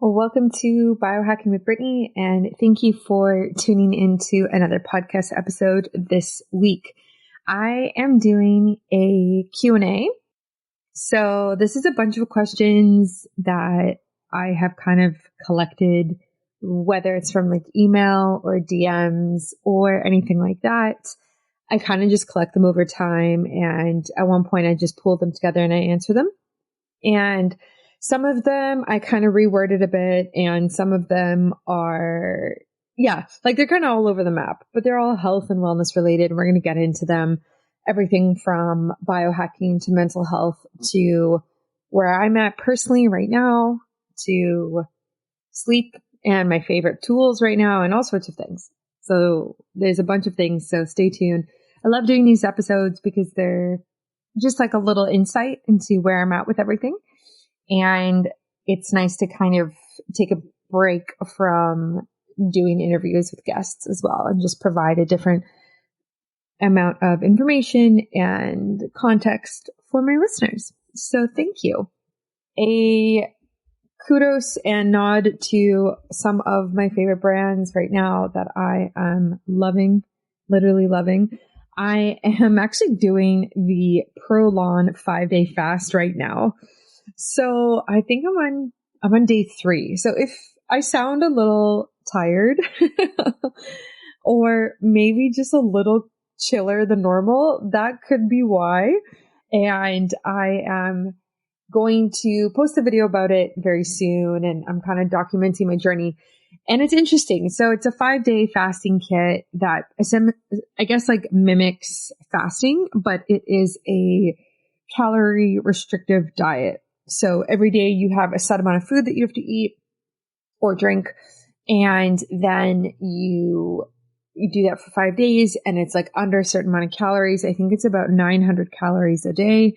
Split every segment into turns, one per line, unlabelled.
Well, welcome to Biohacking with Brittany, and thank you for tuning into another podcast episode this week. I am doing a Q&A. So this is a bunch of questions that I have kind of collected, whether it's from like email or DMs or anything like that. I kind of just collect them over time, and at one point I just pull them together and I answer them. And some of them I kind of reworded a bit, and some of them are, they're kind of all over the map, but they're all health and wellness related. And we're going to get into them. Everything from biohacking to mental health to where I'm at personally right now to sleep and my favorite tools right now and all sorts of things. So there's a bunch of things. So stay tuned. I love doing these episodes because they're just like a little insight into where I'm at with everything. And it's nice to kind of take a break from doing interviews with guests as well and just provide a different amount of information and context for my listeners. So thank you. A kudos and nod to some of my favorite brands right now that I am loving, literally loving. I am actually doing the Prolon 5-day fast right now. So I think I'm on day 3. So if I sound a little tired or maybe just a little chiller than normal, that could be why. And I am going to post a video about it very soon, and I'm kind of documenting my journey. And it's interesting. So it's a 5-day fasting kit that I guess like mimics fasting, but it is a calorie restrictive diet. So every day you have a set amount of food that you have to eat or drink, and then you do that for 5 days, and it's like under a certain amount of calories. I think it's about 900 calories a day,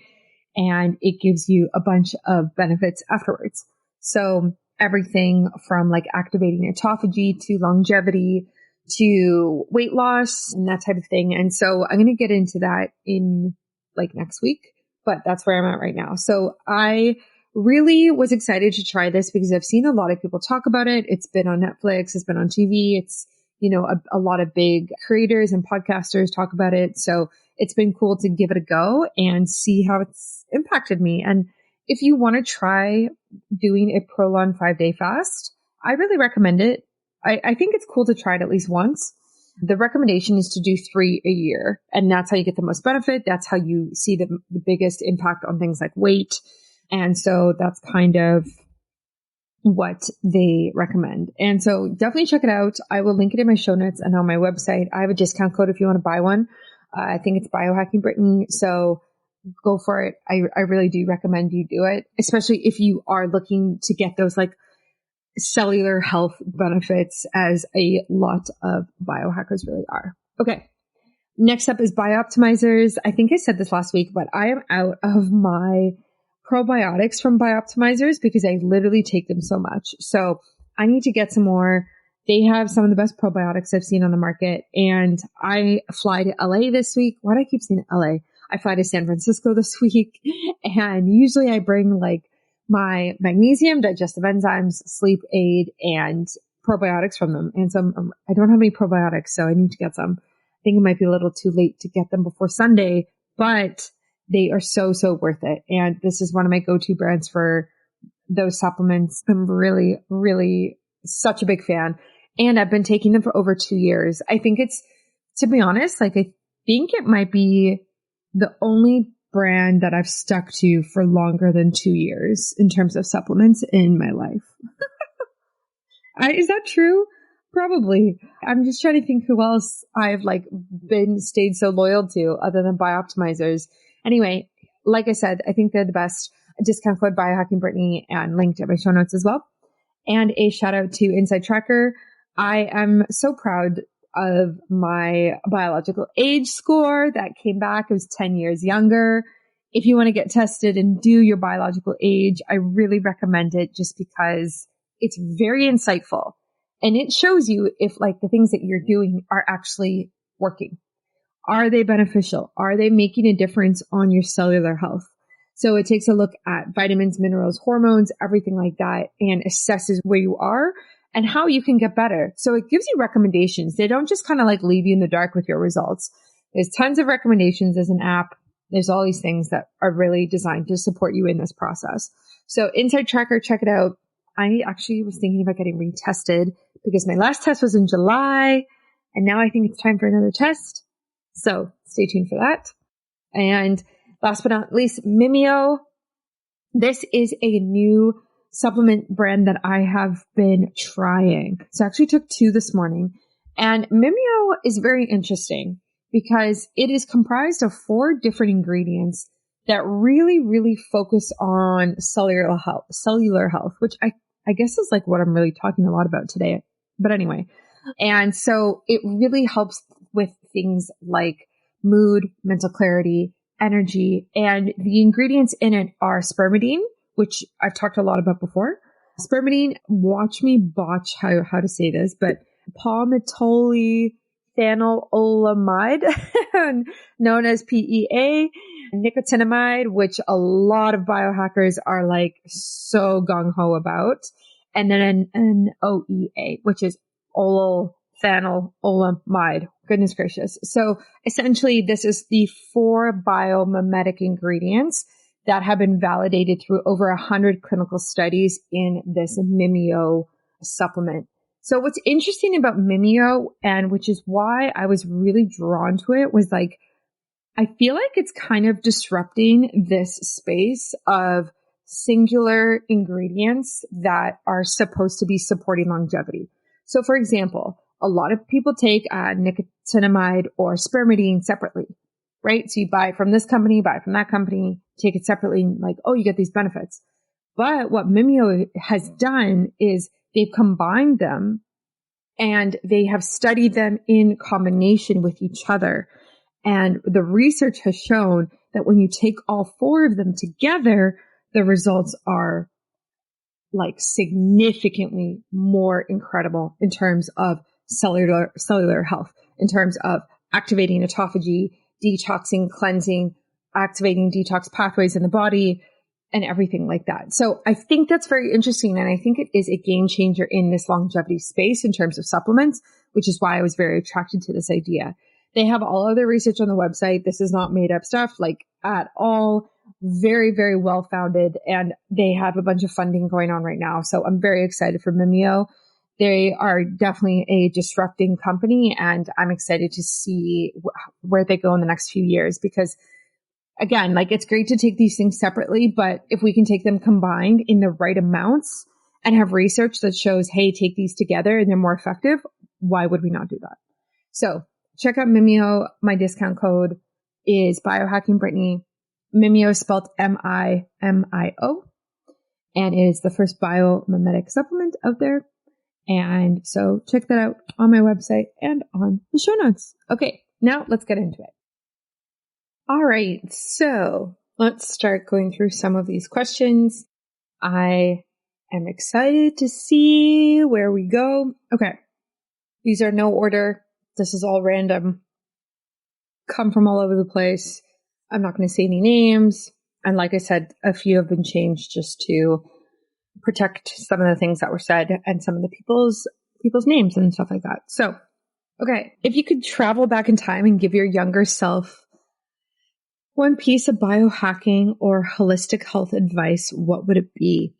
and it gives you a bunch of benefits afterwards. So everything from like activating autophagy to longevity to weight loss and that type of thing. And so I'm going to get into that in like next week, but that's where I'm at right now. So I really was excited to try this because I've seen a lot of people talk about it. It's been on Netflix, it's been on TV. It's, a lot of big creators and podcasters talk about it. So it's been cool to give it a go and see how it's impacted me. And if you want to try doing a Prolon 5-day fast, I really recommend it. I think it's cool to try it at least once. The recommendation is to do 3 a year, and that's how you get the most benefit. That's how you see the biggest impact on things like weight. And so that's kind of what they recommend. And so definitely check it out. I will link it in my show notes and on my website. I have a discount code if you want to buy one. I think it's Biohacking Brittany. So go for it. I really do recommend you do it, especially if you are looking to get those like cellular health benefits, as a lot of biohackers really are. Okay. Next up is Bioptimizers. I think I said this last week, but I am out of my probiotics from Bioptimizers because I literally take them so much. So I need to get some more. They have some of the best probiotics I've seen on the market. And I fly to LA this week. Why do I keep saying LA? I fly to San Francisco this week. And usually I bring like my magnesium, digestive enzymes, sleep aid, and probiotics from them. And so I don't have any probiotics, so I need to get some. I think it might be a little too late to get them before Sunday, but they are so, so worth it. And this is one of my go-to brands for those supplements. I'm really, really such a big fan. And I've been taking them for over 2 years. I think it's, to be honest, like I think it might be the only brand that I've stuck to for longer than 2 years in terms of supplements in my life. Is that true? Probably. I'm just trying to think who else I've stayed so loyal to other than Bioptimizers. Anyway, like I said, I think they're the best. Discount code Biohacking Brittany and linked in my show notes as well. And a shout out to Inside Tracker. I am so proud of my biological age score that came back. It was 10 years younger. If you want to get tested and do your biological age, I really recommend it just because it's very insightful and it shows you if like the things that you're doing are actually working. Are they beneficial? Are they making a difference on your cellular health? So it takes a look at vitamins, minerals, hormones, everything like that, and assesses where you are and how you can get better. So it gives you recommendations. They don't just kind of like leave you in the dark with your results. There's tons of recommendations. There's an app. There's all these things that are really designed to support you in this process. So Inside Tracker, check it out. I actually was thinking about getting retested because my last test was in July, and now I think it's time for another test. So stay tuned for that. And last but not least, Mimeo. This is a new supplement brand that I have been trying. So I actually took 2 this morning. And Mimeo is very interesting because it is comprised of 4 different ingredients that really, really focus on cellular health, which I guess is like what I'm really talking a lot about today. But anyway, and so it really helps with things like mood, mental clarity, energy, and the ingredients in it are spermidine, which I've talked a lot about before. Spermidine, watch me botch how to say this, but palmitoyl phenylamide, known as PEA, nicotinamide, which a lot of biohackers are like so gung-ho about, and then an OEA, which is olophenylamide. Goodness gracious. So essentially, this is the 4 biomimetic ingredients that have been validated through over 100 clinical studies in this Mimeo supplement. So what's interesting about Mimeo, and which is why I was really drawn to it, was like, I feel like it's kind of disrupting this space of singular ingredients that are supposed to be supporting longevity. So for example, a lot of people take nicotinamide or spermidine separately, right? So you buy it from this company, buy it from that company, take it separately, and like, oh, you get these benefits. But what Mimeo has done is they've combined them and they have studied them in combination with each other. And the research has shown that when you take all 4 of them together, the results are like significantly more incredible in terms of cellular health, in terms of activating autophagy, detoxing, cleansing, activating detox pathways in the body, and everything like that. So I think that's very interesting. And I think it is a game changer in this longevity space in terms of supplements, which is why I was very attracted to this idea. They have all of their research on the website. This is not made up stuff, like at all. Very, very well founded. And they have a bunch of funding going on right now. So I'm very excited for Mimeo. They are definitely a disrupting company, and I'm excited to see where they go in the next few years because, again, like it's great to take these things separately, but if we can take them combined in the right amounts and have research that shows, hey, take these together and they're more effective, why would we not do that? So check out Mimeo. My discount code is Biohacking Brittany. Mimeo is spelled MIMIO, and it is the first biomimetic supplement out there. And so check that out on my website and on the show notes. Okay, now let's get into it. All right, so let's start going through some of these questions. I am excited to see where we go. Okay, these are no order. This is all random. Come from all over the place. I'm not going to say any names. And like I said, a few have been changed just to protect some of the things that were said and some of the people's names and stuff like that. So, okay, if you could travel back in time and give your younger self one piece of biohacking or holistic health advice, what would it be?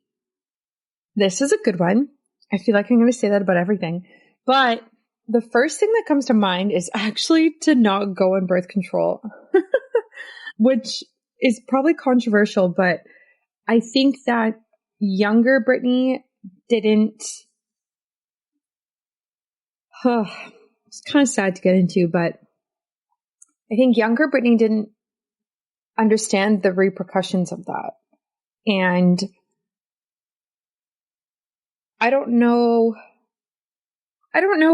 This is a good one. I feel like I'm going to say that about everything. But the first thing that comes to mind is actually to not go on birth control, which is probably controversial, but I think that younger Brittany didn't, it's kind of sad to get into, but I think younger Brittany didn't understand the repercussions of that. And I don't know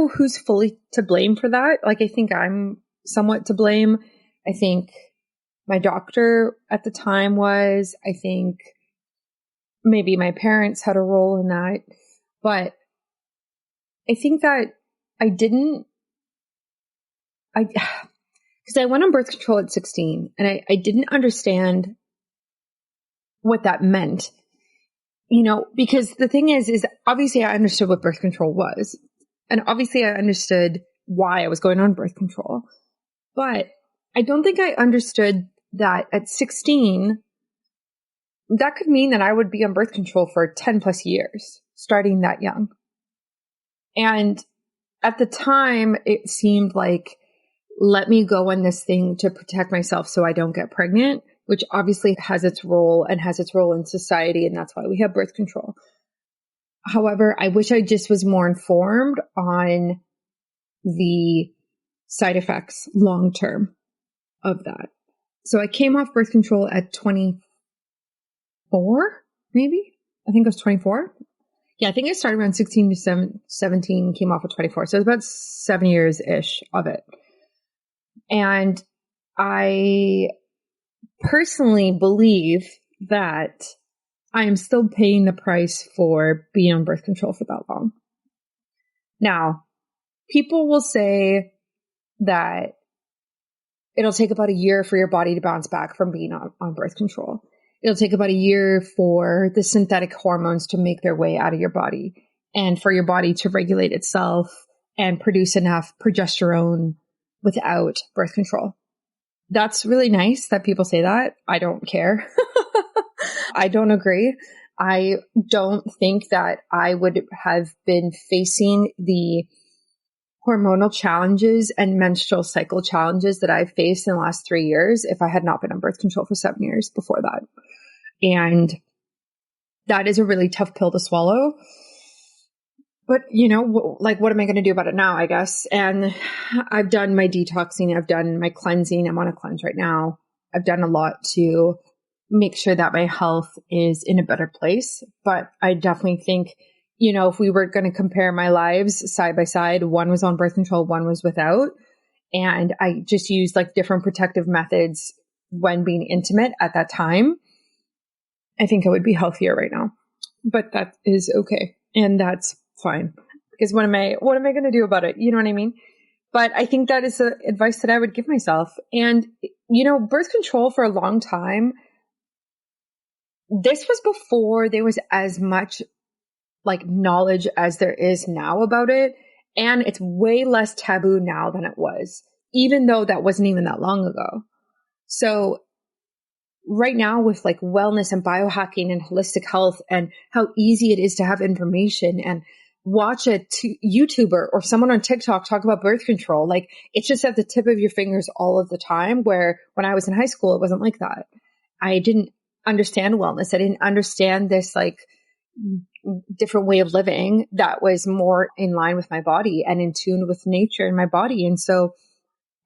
who's fully to blame for that. Like, I think I'm somewhat to blame. I think my doctor at the time was, I think maybe my parents had a role in that, but I think that because I went on birth control at 16 and I didn't understand what that meant, because the thing is obviously I understood what birth control was. And obviously I understood why I was going on birth control. But I don't think I understood that at 16, that could mean that I would be on birth control for 10 plus years, starting that young. And at the time, it seemed like, let me go on this thing to protect myself so I don't get pregnant, which obviously has its role and has its role in society. And that's why we have birth control. However, I wish I just was more informed on the side effects long term of that. So I came off birth control at 24, maybe? I think I was 24. Yeah, I think I started around 16 to 17, came off at 24. So it was about 7 years-ish of it. And I personally believe that I am still paying the price for being on birth control for that long. Now, people will say that it'll take about a year for your body to bounce back from being on birth control. It'll take about a year for the synthetic hormones to make their way out of your body and for your body to regulate itself and produce enough progesterone without birth control. That's really nice that people say that. I don't care. I don't agree. I don't think that I would have been facing the hormonal challenges and menstrual cycle challenges that I've faced in the last 3 years if I had not been on birth control for 7 years before that. And that is a really tough pill to swallow. But, what am I going to do about it now, I guess? And I've done my detoxing. I've done my cleansing. I'm on a cleanse right now. I've done a lot to make sure that my health is in a better place. But I definitely think, if we were going to compare my lives side by side, one was on birth control, one was without. And I just used different protective methods when being intimate at that time. I think I would be healthier right now, but that is okay. And that's fine, because what am I going to do about it? You know what I mean? But I think that is the advice that I would give myself. And, birth control for a long time, this was before there was as much knowledge as there is now about it. And it's way less taboo now than it was, even though that wasn't even that long ago. So right now with wellness and biohacking and holistic health and how easy it is to have information and watch a YouTuber or someone on TikTok talk about birth control, it's just at the tip of your fingers all of the time, where when I was in high school, it wasn't like that. I didn't understand wellness. I didn't understand this different way of living that was more in line with my body and in tune with nature and my body. And so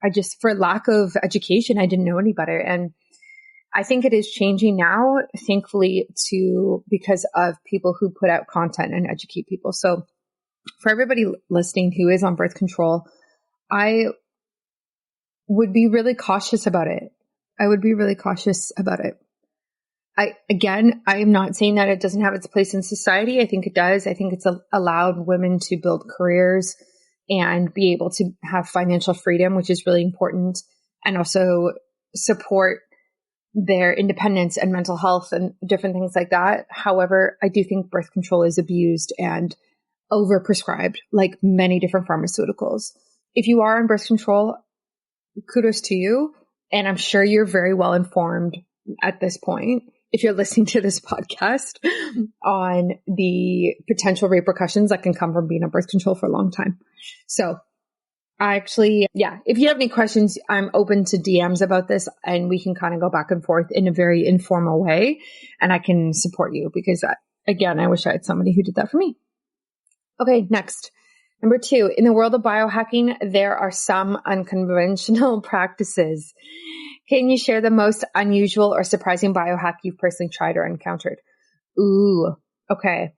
I just, for lack of education, I didn't know any better. And I think it is changing now, thankfully, because of people who put out content and educate people. So for everybody listening who is on birth control, I would be really cautious about it. I am not saying that it doesn't have its place in society. I think it does. I think it's allowed women to build careers and be able to have financial freedom, which is really important, and also support their independence and mental health and different things like that. However, I do think birth control is abused and overprescribed, like many different pharmaceuticals. If you are on birth control, kudos to you. And I'm sure you're very well informed at this point, if you're listening to this podcast, on the potential repercussions that can come from being on birth control for a long time. So if you have any questions, I'm open to DMs about this, and we can kind of go back and forth in a very informal way, and I can support you because, again, I wish I had somebody who did that for me. Okay, next. Number 2, in the world of biohacking, there are some unconventional practices. Can you share the most unusual or surprising biohack you've personally tried or encountered? Ooh, okay.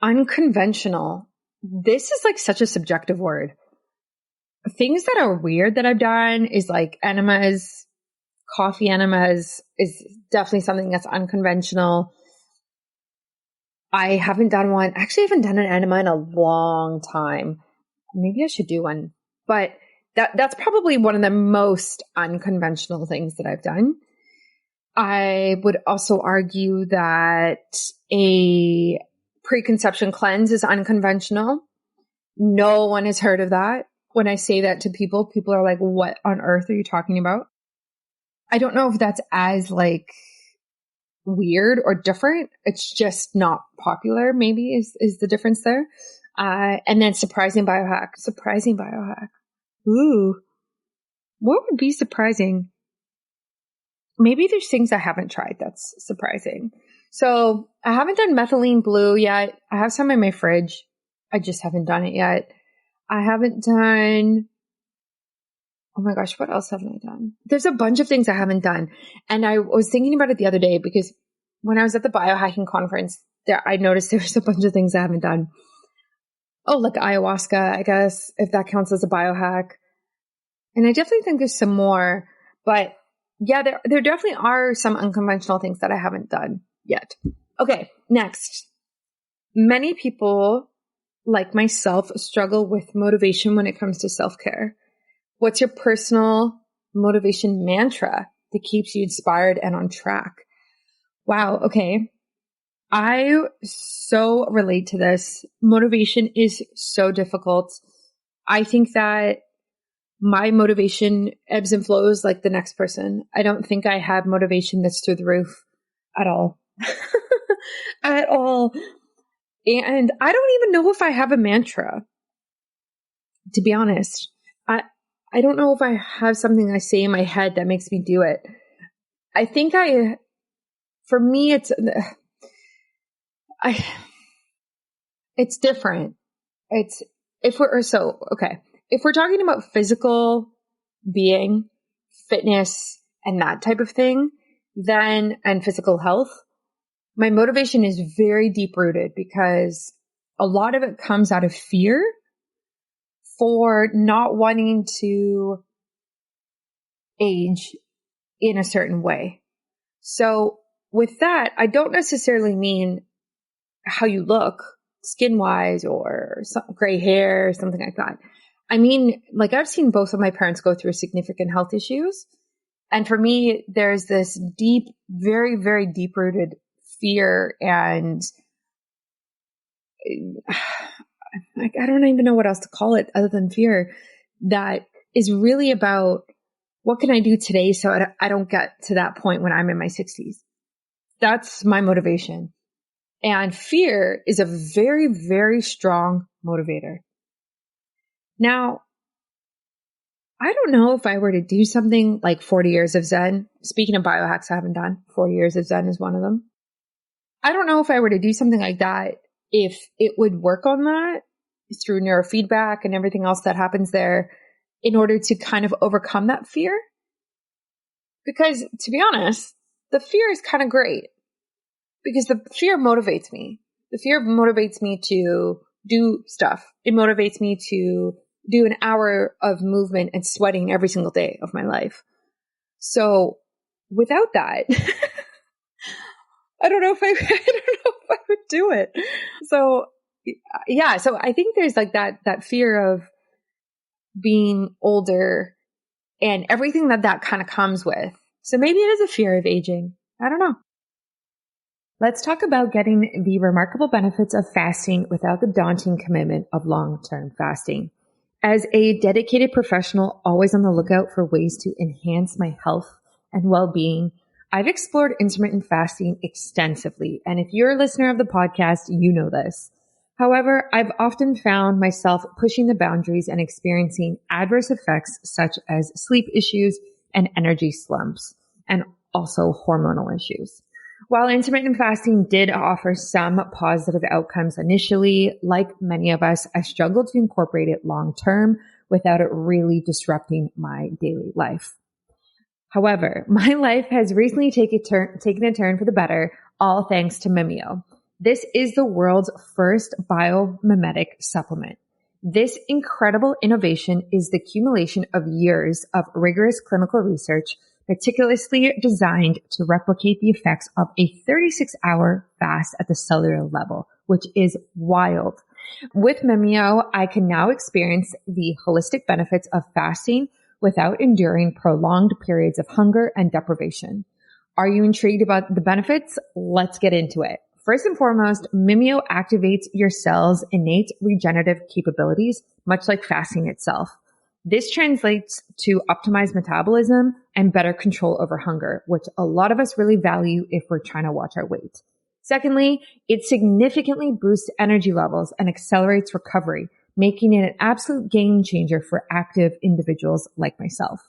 Unconventional. This is such a subjective word. Things that are weird that I've done is enemas, coffee enemas is definitely something that's unconventional. I haven't done one. Actually, I haven't done an enema in a long time. Maybe I should do one, but that's probably one of the most unconventional things that I've done. I would also argue that a preconception cleanse is unconventional. No one has heard of that. When I say that to people, people are like, what on earth are you talking about? I don't know if that's as like weird or different. It's just not popular, maybe is the difference there. And then surprising biohack. Ooh, what would be surprising? Maybe there's things I haven't tried that's surprising. So I haven't done methylene blue yet. I have some in my fridge. I just haven't done it yet. I haven't done, oh my gosh, what else haven't I done? There's a bunch of things I haven't done. And I was thinking about it the other day because when I was at the biohacking conference, I noticed there was a bunch of things I haven't done. Oh, like ayahuasca, I guess, if that counts as a biohack. And I definitely think there's some more, but yeah, there definitely are some unconventional things that I haven't done yet. Okay, next. Many people, like myself, struggle with motivation when it comes to self-care. What's your personal motivation mantra that keeps you inspired and on track? Wow, okay. I so relate to this. Motivation is so difficult. I think that my motivation ebbs and flows like the next person. I don't think I have motivation that's through the roof at all. At all. And I don't even know if I have a mantra, to be honest. I don't know if I have something I say in my head that makes me do it. I think for me, it's different. If we're talking about physical being, fitness, and that type of thing, and physical health, my motivation is very deep rooted because a lot of it comes out of fear for not wanting to age in a certain way. So with that, I don't necessarily mean how you look skin wise or gray hair or something like that. I mean, like I've seen both of my parents go through significant health issues. And for me, there's this deep, very, very deep rooted fear and I don't even know what else to call it other than fear that is really about what can I do today so I don't get to that point when I'm in my 60s. That's my motivation. And fear is a very, very strong motivator. Now, I don't know if I were to do something like 40 years of Zen. Speaking of biohacks, I haven't done 40 years of Zen is one of them. I don't know if I were to do something like that, if it would work on that through neurofeedback and everything else that happens there in order to kind of overcome that fear. Because to be honest, the fear is kind of great because the fear motivates me. The fear motivates me to do stuff. It motivates me to do an hour of movement and sweating every single day of my life. So without that, I don't know if I would do it. So yeah, so I think there's like that fear of being older and everything that kind of comes with. So maybe it is a fear of aging. I don't know. Let's talk about getting the remarkable benefits of fasting without the daunting commitment of long-term fasting. As a dedicated professional, always on the lookout for ways to enhance my health and well-being, I've explored intermittent fasting extensively. And if you're a listener of the podcast, you know this. However, I've often found myself pushing the boundaries and experiencing adverse effects such as sleep issues and energy slumps, and also hormonal issues. While intermittent fasting did offer some positive outcomes initially, like many of us, I struggled to incorporate it long term without it really disrupting my daily life. However, my life has recently taken a turn for the better, all thanks to Mimeo. This is the world's first biomimetic supplement. This incredible innovation is the accumulation of years of rigorous clinical research meticulously designed to replicate the effects of a 36-hour fast at the cellular level, which is wild. With Mimeo, I can now experience the holistic benefits of fasting without enduring prolonged periods of hunger and deprivation. Are you intrigued about the benefits? Let's get into it. First and foremost, Mimeo activates your cells' innate regenerative capabilities, much like fasting itself. This translates to optimized metabolism and better control over hunger, which a lot of us really value if we're trying to watch our weight. Secondly, it significantly boosts energy levels and accelerates recovery, making it an absolute game changer for active individuals like myself.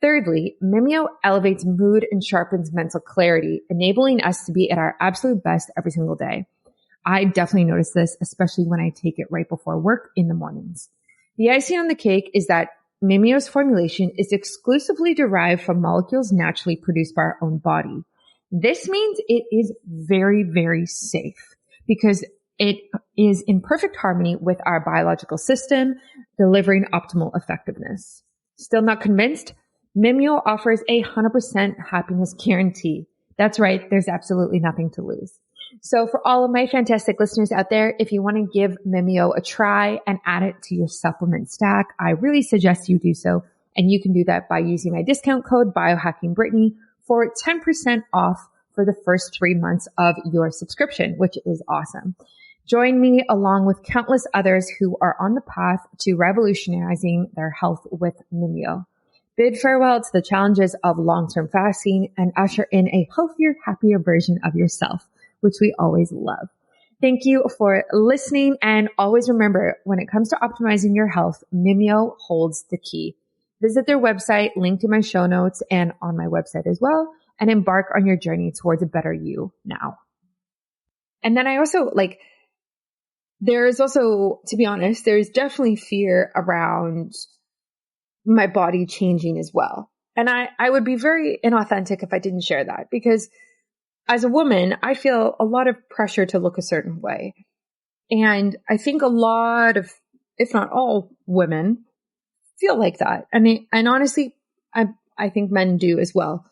Thirdly, Mimeo elevates mood and sharpens mental clarity, enabling us to be at our absolute best every single day. I definitely notice this, especially when I take it right before work in the mornings. The icing on the cake is that Mimeo's formulation is exclusively derived from molecules naturally produced by our own body. This means it is very, very safe because it is in perfect harmony with our biological system, delivering optimal effectiveness. Still not convinced? Mimeo offers a 100% happiness guarantee. That's right. There's absolutely nothing to lose. So for all of my fantastic listeners out there, if you want to give Mimeo a try and add it to your supplement stack, I really suggest you do so. And you can do that by using my discount code BiohackingBrittany for 10% off for the first 3 months of your subscription, which is awesome. Join me along with countless others who are on the path to revolutionizing their health with Mimeo. Bid farewell to the challenges of long-term fasting and usher in a healthier, happier version of yourself, which we always love. Thank you for listening. And always remember, when it comes to optimizing your health, Mimeo holds the key. Visit their website, linked in my show notes and on my website as well, and embark on your journey towards a better you now. And then I also there's also, to be honest, there's definitely fear around my body changing as well. And I would be very inauthentic if I didn't share that, because as a woman, I feel a lot of pressure to look a certain way. And I think a lot of, if not all women, feel like that. And honestly, I think men do as well.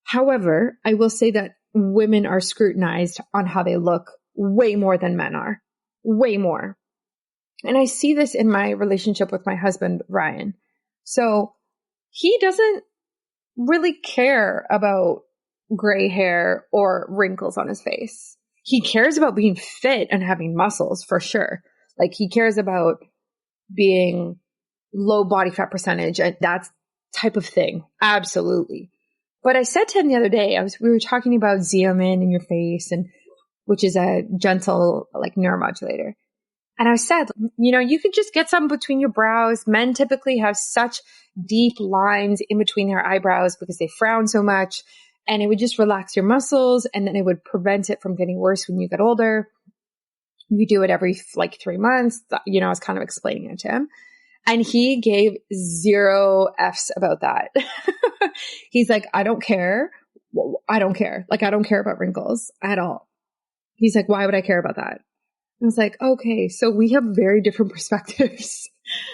However, I will say that women are scrutinized on how they look way more than men are. Way more. And I see this in my relationship with my husband, Ryan. So he doesn't really care about gray hair or wrinkles on his face. He cares about being fit and having muscles for sure. Like he cares about being low body fat percentage and that type of thing. Absolutely. But I said to him the other day, we were talking about Xeomin in your face, and which is a gentle neuromodulator. And I said, you could just get some between your brows. Men typically have such deep lines in between their eyebrows because they frown so much, and it would just relax your muscles, and then it would prevent it from getting worse when you get older. You do it every 3 months. I was kind of explaining it to him, and he gave 0 F's about that. He's like, I don't care. I don't care. I don't care about wrinkles at all. He's like, why would I care about that? I was like, okay, so we have very different perspectives.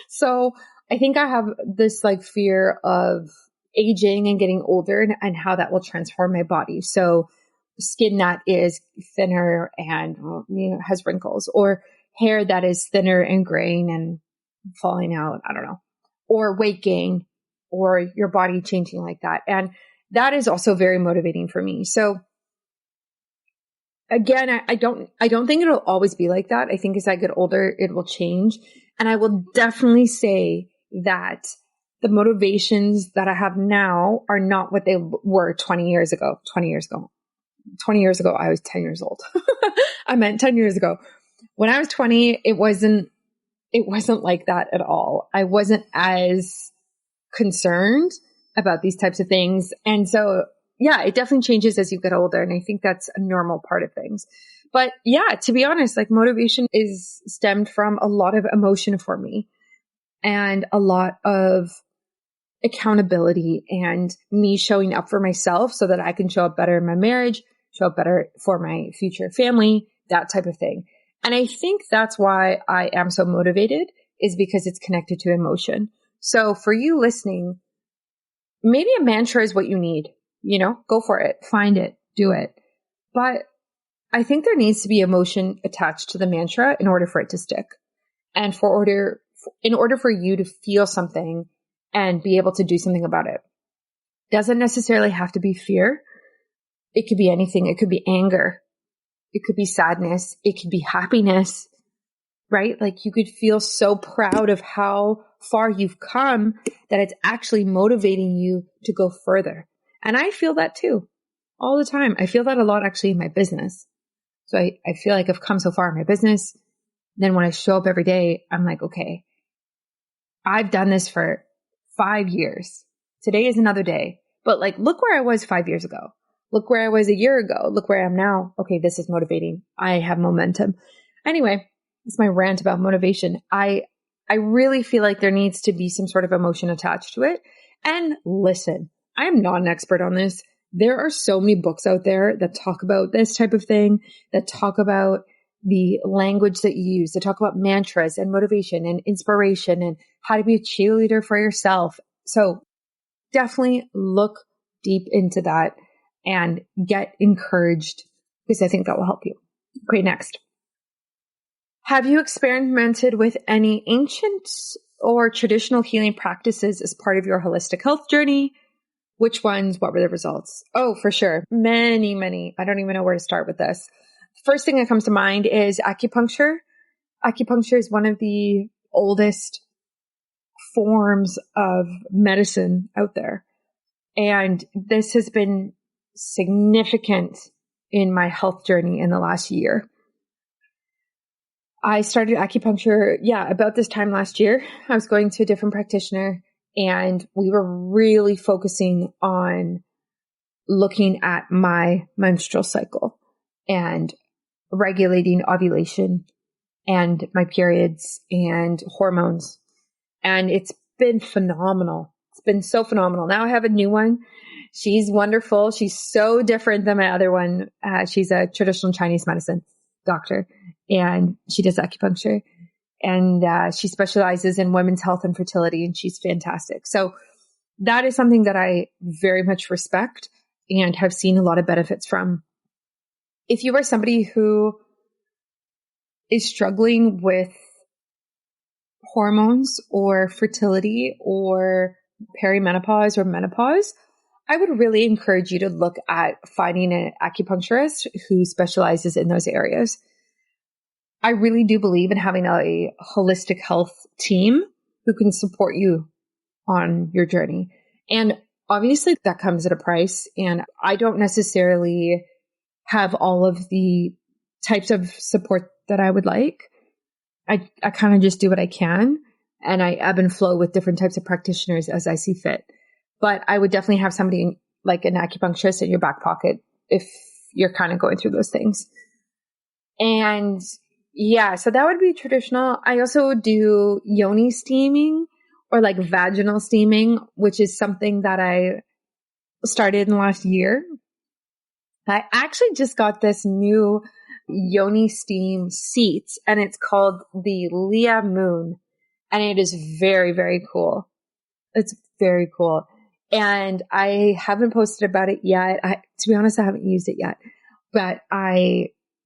So I think I have this fear of aging and getting older and how that will transform my body. So skin that is thinner and has wrinkles, or hair that is thinner and graying and falling out. I don't know, or weight gain, or your body changing like that. And that is also very motivating for me. So again, I don't think it'll always be like that. I think as I get older, it will change. And I will definitely say that the motivations that I have now are not what they were 20 years ago. 20 years ago, I was 10 years old. I meant 10 years ago. When I was 20, it wasn't like that at all. I wasn't as concerned about these types of things. And so yeah, it definitely changes as you get older. And I think that's a normal part of things. But yeah, to be honest, motivation is stemmed from a lot of emotion for me and a lot of accountability and me showing up for myself so that I can show up better in my marriage, show up better for my future family, that type of thing. And I think that's why I am so motivated, is because it's connected to emotion. So for you listening, maybe a mantra is what you need. Go for it, find it, do it. But I think there needs to be emotion attached to the mantra in order for it to stick. And in order for you to feel something and be able to do something about it. Doesn't necessarily have to be fear, It could be anything. It could be anger. It could be sadness. It could be happiness, right? Like you could feel so proud of how far you've come that it's actually motivating you to go further. And I feel that too all the time. I feel that a lot actually in my business. So I feel like I've come so far in my business. Then when I show up every day, I'm like, okay, I've done this for 5 years. Today is another day. But like, look where I was 5 years ago. Look where I was a year ago. Look where I am now. Okay, this is motivating. I have momentum. Anyway, it's my rant about motivation. I really feel like there needs to be some sort of emotion attached to it. And listen, I am not an expert on this. There are so many books out there that talk about this type of thing, that talk about the language that you use, that talk about mantras and motivation and inspiration and how to be a cheerleader for yourself. So definitely look deep into that and get encouraged, because I think that will help you. Okay, next. Have you experimented with any ancient or traditional healing practices as part of your holistic health journey? Which ones? What were the results? Oh, for sure. Many, many. I don't even know where to start with this. First thing that comes to mind is acupuncture. Acupuncture is one of the oldest forms of medicine out there. And this has been significant in my health journey in the last year. I started acupuncture, about this time last year. I was going to a different practitioner and we were really focusing on looking at my menstrual cycle and regulating ovulation and my periods and hormones. And it's been phenomenal. It's been so phenomenal. Now I have a new one. She's wonderful. She's so different than my other one. She's a traditional Chinese medicine doctor and she does acupuncture and she specializes in women's health and fertility and she's fantastic. So that is something that I very much respect and have seen a lot of benefits from. If you are somebody who is struggling with hormones or fertility or perimenopause or menopause, I would really encourage you to look at finding an acupuncturist who specializes in those areas. I really do believe in having a holistic health team who can support you on your journey. And obviously that comes at a price. And I don't necessarily have all of the types of support that I would like. I kind of just do what I can. And I ebb and flow with different types of practitioners as I see fit. But I would definitely have somebody like an acupuncturist in your back pocket if you're kind of going through those things. And so that would be traditional. I also do yoni steaming or like vaginal steaming, which is something that I started in the last year. I actually just got this new yoni steam seat and it's called the Leah Moon. And it is very, very cool. It's very cool. And I haven't posted about it yet. To be honest, I haven't used it yet, but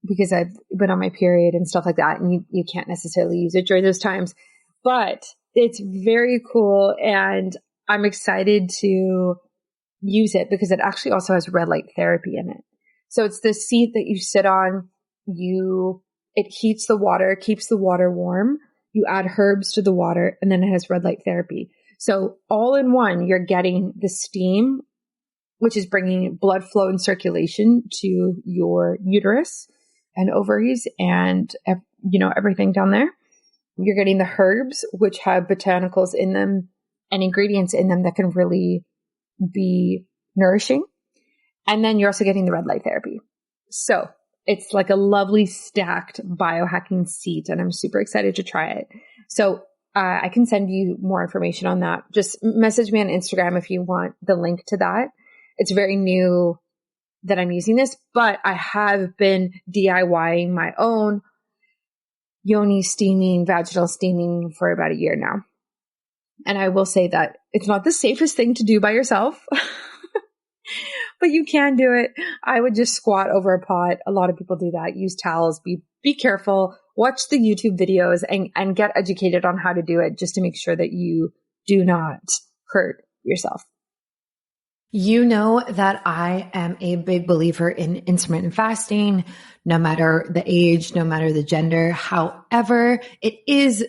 because I've been on my period and stuff like that, and you can't necessarily use it during those times, but it's very cool. And I'm excited to use it because it actually also has red light therapy in it. So it's the seat that you sit on, it heats the water, keeps the water warm. You add herbs to the water and then it has red light therapy. So all in one, you're getting the steam, which is bringing blood flow and circulation to your uterus and ovaries and, everything down there. You're getting the herbs, which have botanicals in them and ingredients in them that can really be nourishing. And then you're also getting the red light therapy. So it's like a lovely stacked biohacking seat and I'm super excited to try it. So I can send you more information on that. Just message me on Instagram if you want the link to that. It's very new that I'm using this, but I have been DIYing my own yoni steaming, vaginal steaming for about a year now. And I will say that it's not the safest thing to do by yourself, but you can do it. I would just squat over a pot. A lot of people do that. Use towels. Be careful. Watch the YouTube videos and get educated on how to do it just to make sure that you do not hurt yourself.
You know that I am a big believer in intermittent fasting, no matter the age, no matter the gender. However, it is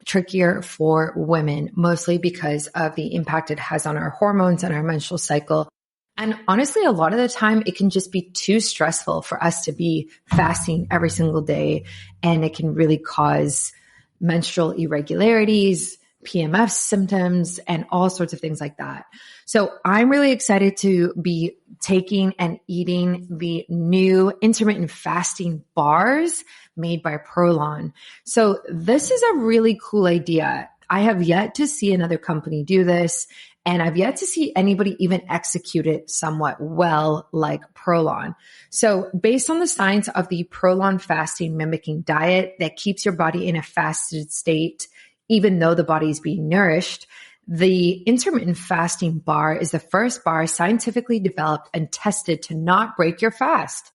trickier for women, mostly because of the impact it has on our hormones and our menstrual cycle. And honestly, a lot of the time it can just be too stressful for us to be fasting every single day. And it can really cause menstrual irregularities, PMS symptoms, and all sorts of things like that. So I'm really excited to be taking and eating the new intermittent fasting bars made by Prolon. So this is a really cool idea. I have yet to see another company do this, and I've yet to see anybody even execute it somewhat well like Prolon. So based on the science of the Prolon fasting mimicking diet that keeps your body in a fasted state, even though the body is being nourished, the intermittent fasting bar is the first bar scientifically developed and tested to not break your fast.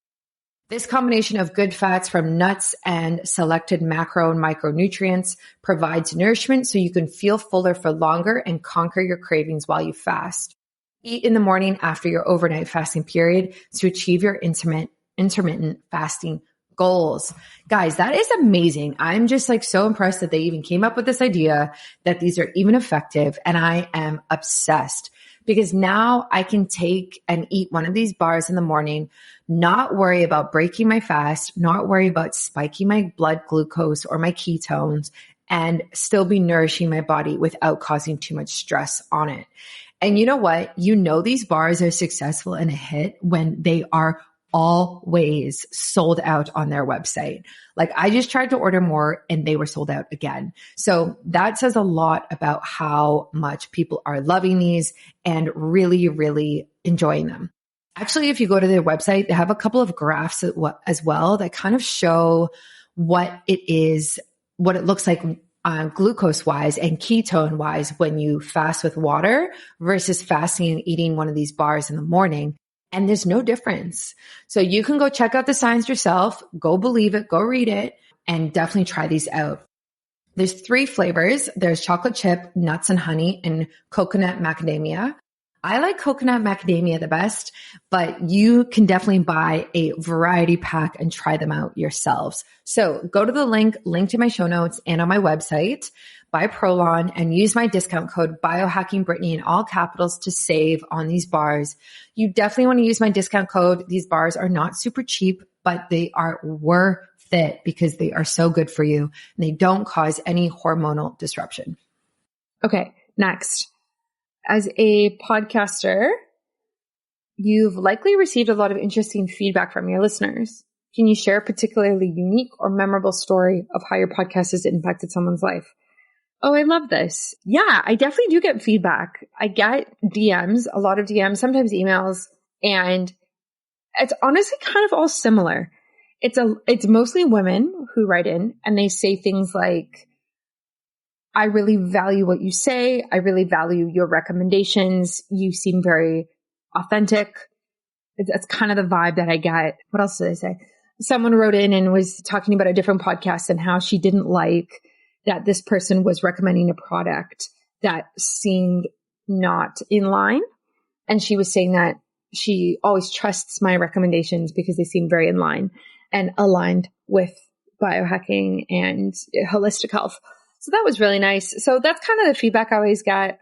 This combination of good fats from nuts and selected macro and micronutrients provides nourishment so you can feel fuller for longer and conquer your cravings while you fast. Eat in the morning after your overnight fasting period to achieve your intermittent fasting goals. Guys, that is amazing. I'm just like so impressed that they even came up with this idea, that these are even effective. And I am obsessed because now I can take and eat one of these bars in the morning, not worry about breaking my fast, not worry about spiking my blood glucose or my ketones, and still be nourishing my body without causing too much stress on it. And you know what? You know, these bars are successful and a hit when they are always sold out on their website. Like I just tried to order more and they were sold out again. So that says a lot about how much people are loving these and really, really enjoying them. Actually, if you go to their website, they have a couple of graphs as well that kind of show what it is, what it looks like glucose wise and ketone wise when you fast with water versus fasting and eating one of these bars in the morning. And there's no difference. So you can go check out the science yourself, go believe it, go read it, and definitely try these out. There's 3 flavors. There's chocolate chip, nuts and honey, and coconut macadamia. I like coconut macadamia the best, but you can definitely buy a variety pack and try them out yourselves. So go to the link to my show notes and on my website by Prolon and use my discount code Biohacking Brittany in all capitals to save on these bars. You definitely want to use my discount code. These bars are not super cheap, but they are worth it because they are so good for you and they don't cause any hormonal disruption.
Okay, next. As a podcaster, you've likely received a lot of interesting feedback from your listeners. Can you share a particularly unique or memorable story of how your podcast has impacted someone's life? Oh, I love this. Yeah, I definitely do get feedback. I get DMs, a lot of DMs, sometimes emails, and it's honestly kind of all similar. It's mostly women who write in and they say things like, I really value what you say. I really value your recommendations. You seem very authentic. That's kind of the vibe that I get. What else did I say? Someone wrote in and was talking about a different podcast and how she didn't like that this person was recommending a product that seemed not in line. And she was saying that she always trusts my recommendations because they seem very in line and aligned with biohacking and holistic health. So that was really nice. So that's kind of the feedback I always get.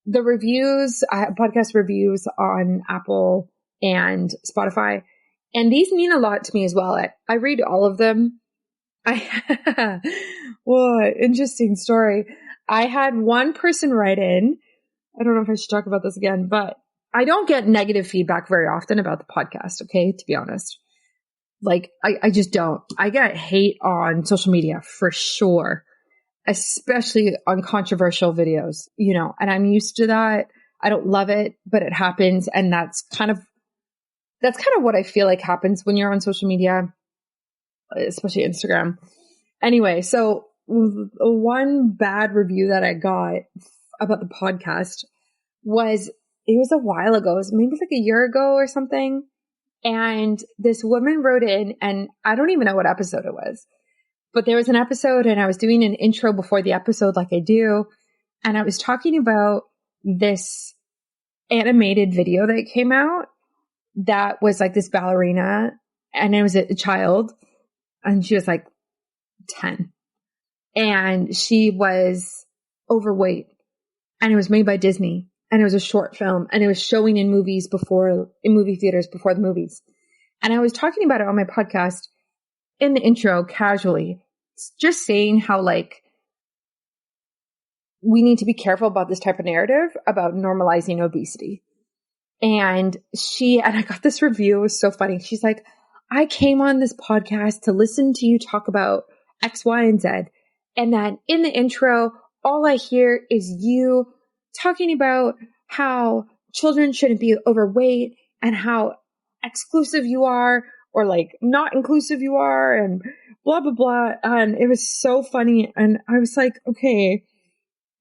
The reviews, I have podcast reviews on Apple and Spotify, and these mean a lot to me as well. I read all of them. Whoa, interesting story. I had one person write in. I don't know if I should talk about this again, but I don't get negative feedback very often about the podcast. Okay. To be honest, like I just don't. I get hate on social media for sure, especially on controversial videos, and I'm used to that. I don't love it, but it happens. And that's kind of what I feel like happens when you're on social media, especially Instagram. Anyway, so one bad review that I got about the podcast it was a while ago. It was maybe like a year ago or something. And this woman wrote in, and I don't even know what episode it was, but there was an episode and I was doing an intro before the episode like I do. And I was talking about this animated video that came out that was like this ballerina, and it was a child, and she was like 10, and she was overweight, and it was made by Disney, and it was a short film, and it was showing in movie theaters before the movies. And I was talking about it on my podcast in the intro casually, just saying how like we need to be careful about this type of narrative about normalizing obesity. And I got this review. It was so funny. She's like, I came on this podcast to listen to you talk about X, Y, and Z. And then in the intro, all I hear is you talking about how children shouldn't be overweight and how exclusive you are, or like not inclusive you are, and blah, blah, blah. And it was so funny. And I was like, okay,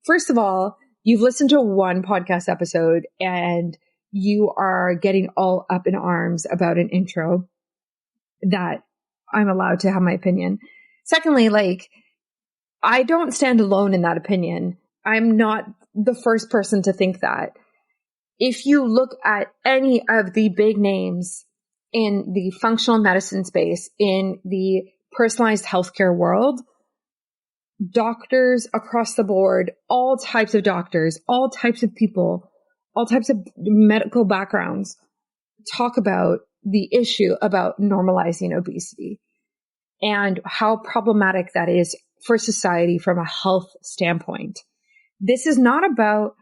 first of all, you've listened to one podcast episode and you are getting all up in arms about an intro that I'm allowed to have my opinion. Secondly, like, I don't stand alone in that opinion. I'm not the first person to think that. If you look at any of the big names in the functional medicine space, in the personalized healthcare world, doctors across the board, all types of doctors, all types of people, all types of medical backgrounds talk about the issue about normalizing obesity and how problematic that is for society from a health standpoint. This is not about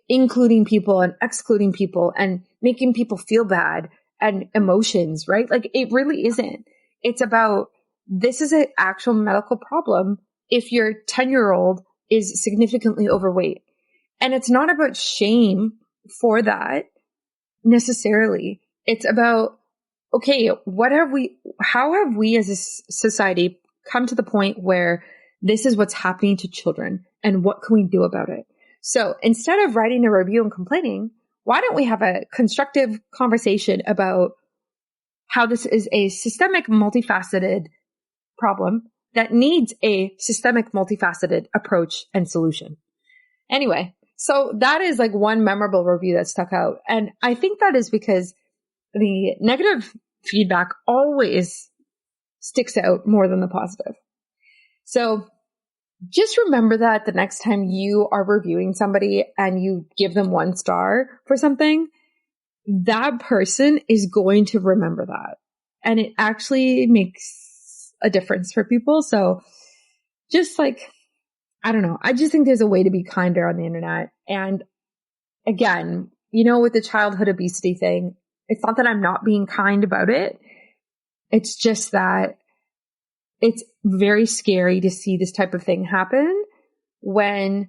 including people and excluding people and making people feel bad and emotions, right? Like, it really isn't. It's about, this is an actual medical problem if your 10-year-old is significantly overweight. And it's not about shame for that necessarily. It's about, okay, how have we as a society come to the point where this is what's happening to children, and what can we do about it? So instead of writing a review and complaining, why don't we have a constructive conversation about how this is a systemic, multifaceted problem that needs a systemic, multifaceted approach and solution? Anyway, so that is like one memorable review that stuck out. And I think that is because the negative feedback always sticks out more than the positive. So just remember that the next time you are reviewing somebody and you give them 1 star for something, that person is going to remember that. And it actually makes a difference for people. So just like, I don't know. I just think there's a way to be kinder on the internet. And again, with the childhood obesity thing, it's not that I'm not being kind about it. It's just that it's very scary to see this type of thing happen when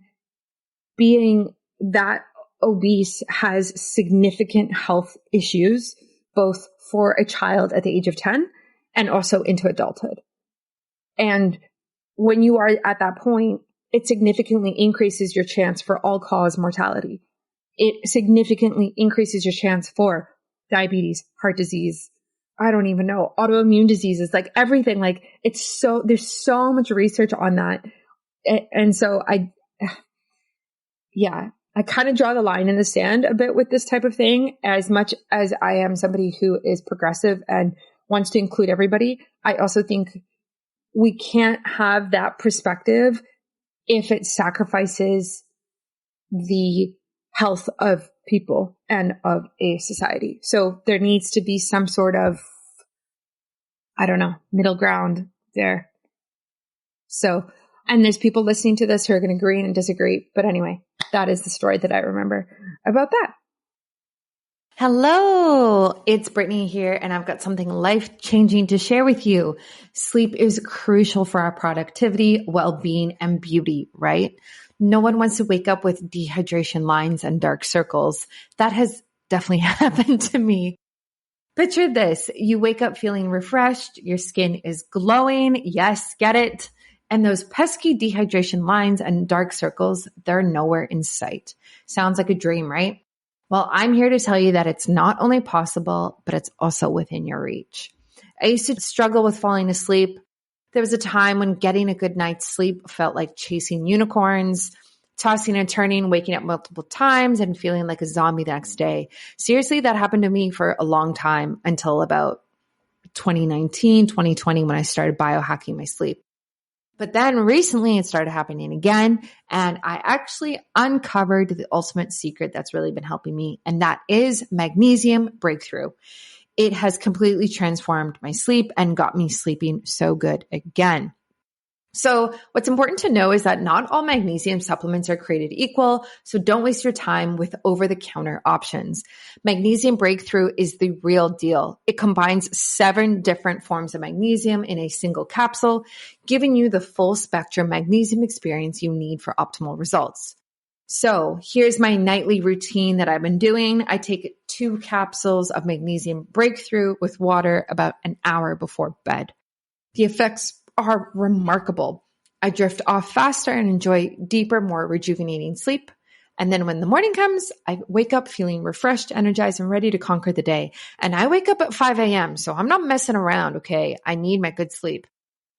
being that obese has significant health issues, both for a child at the age of 10 and also into adulthood. And when you are at that point, it significantly increases your chance for all-cause mortality. It significantly increases your chance for diabetes, heart disease, I don't even know, autoimmune diseases, like everything. Like, there's so much research on that. And so I kind of draw the line in the sand a bit with this type of thing. As much as I am somebody who is progressive and wants to include everybody, I also think we can't have that perspective if it sacrifices the health of people and of a society. So there needs to be some sort of, middle ground there. So, and there's people listening to this who are going to agree and disagree. But anyway, that is the story that I remember about that.
Hello, it's Brittany here, and I've got something life-changing to share with you. Sleep is crucial for our productivity, well-being, and beauty, right? No one wants to wake up with dehydration lines and dark circles. That has definitely happened to me. Picture this. You wake up feeling refreshed. Your skin is glowing. Yes, get it. And those pesky dehydration lines and dark circles, they're nowhere in sight. Sounds like a dream, right? Well, I'm here to tell you that it's not only possible, but it's also within your reach. I used to struggle with falling asleep. There was a time when getting a good night's sleep felt like chasing unicorns. tossing and turning, waking up multiple times and feeling like a zombie the next day. Seriously, that happened to me for a long time until about 2019, 2020, when I started biohacking my sleep. But then recently it started happening again. And I actually uncovered the ultimate secret that's really been helping me. And that is magnesium breakthrough. It has completely transformed my sleep and got me sleeping so good again. So what's important to know is that not all magnesium supplements are created equal, so don't waste your time with over-the-counter options. Magnesium Breakthrough is the real deal. It combines 7 different forms of magnesium in a single capsule, giving you the full spectrum magnesium experience you need for optimal results. So here's my nightly routine that I've been doing. I take 2 capsules of Magnesium Breakthrough with water about an hour before bed. The effects are remarkable. I drift off faster and enjoy deeper, more rejuvenating sleep. And then when the morning comes, I wake up feeling refreshed, energized, and ready to conquer the day. And I wake up at 5 a.m., so I'm not messing around, okay? I need my good sleep.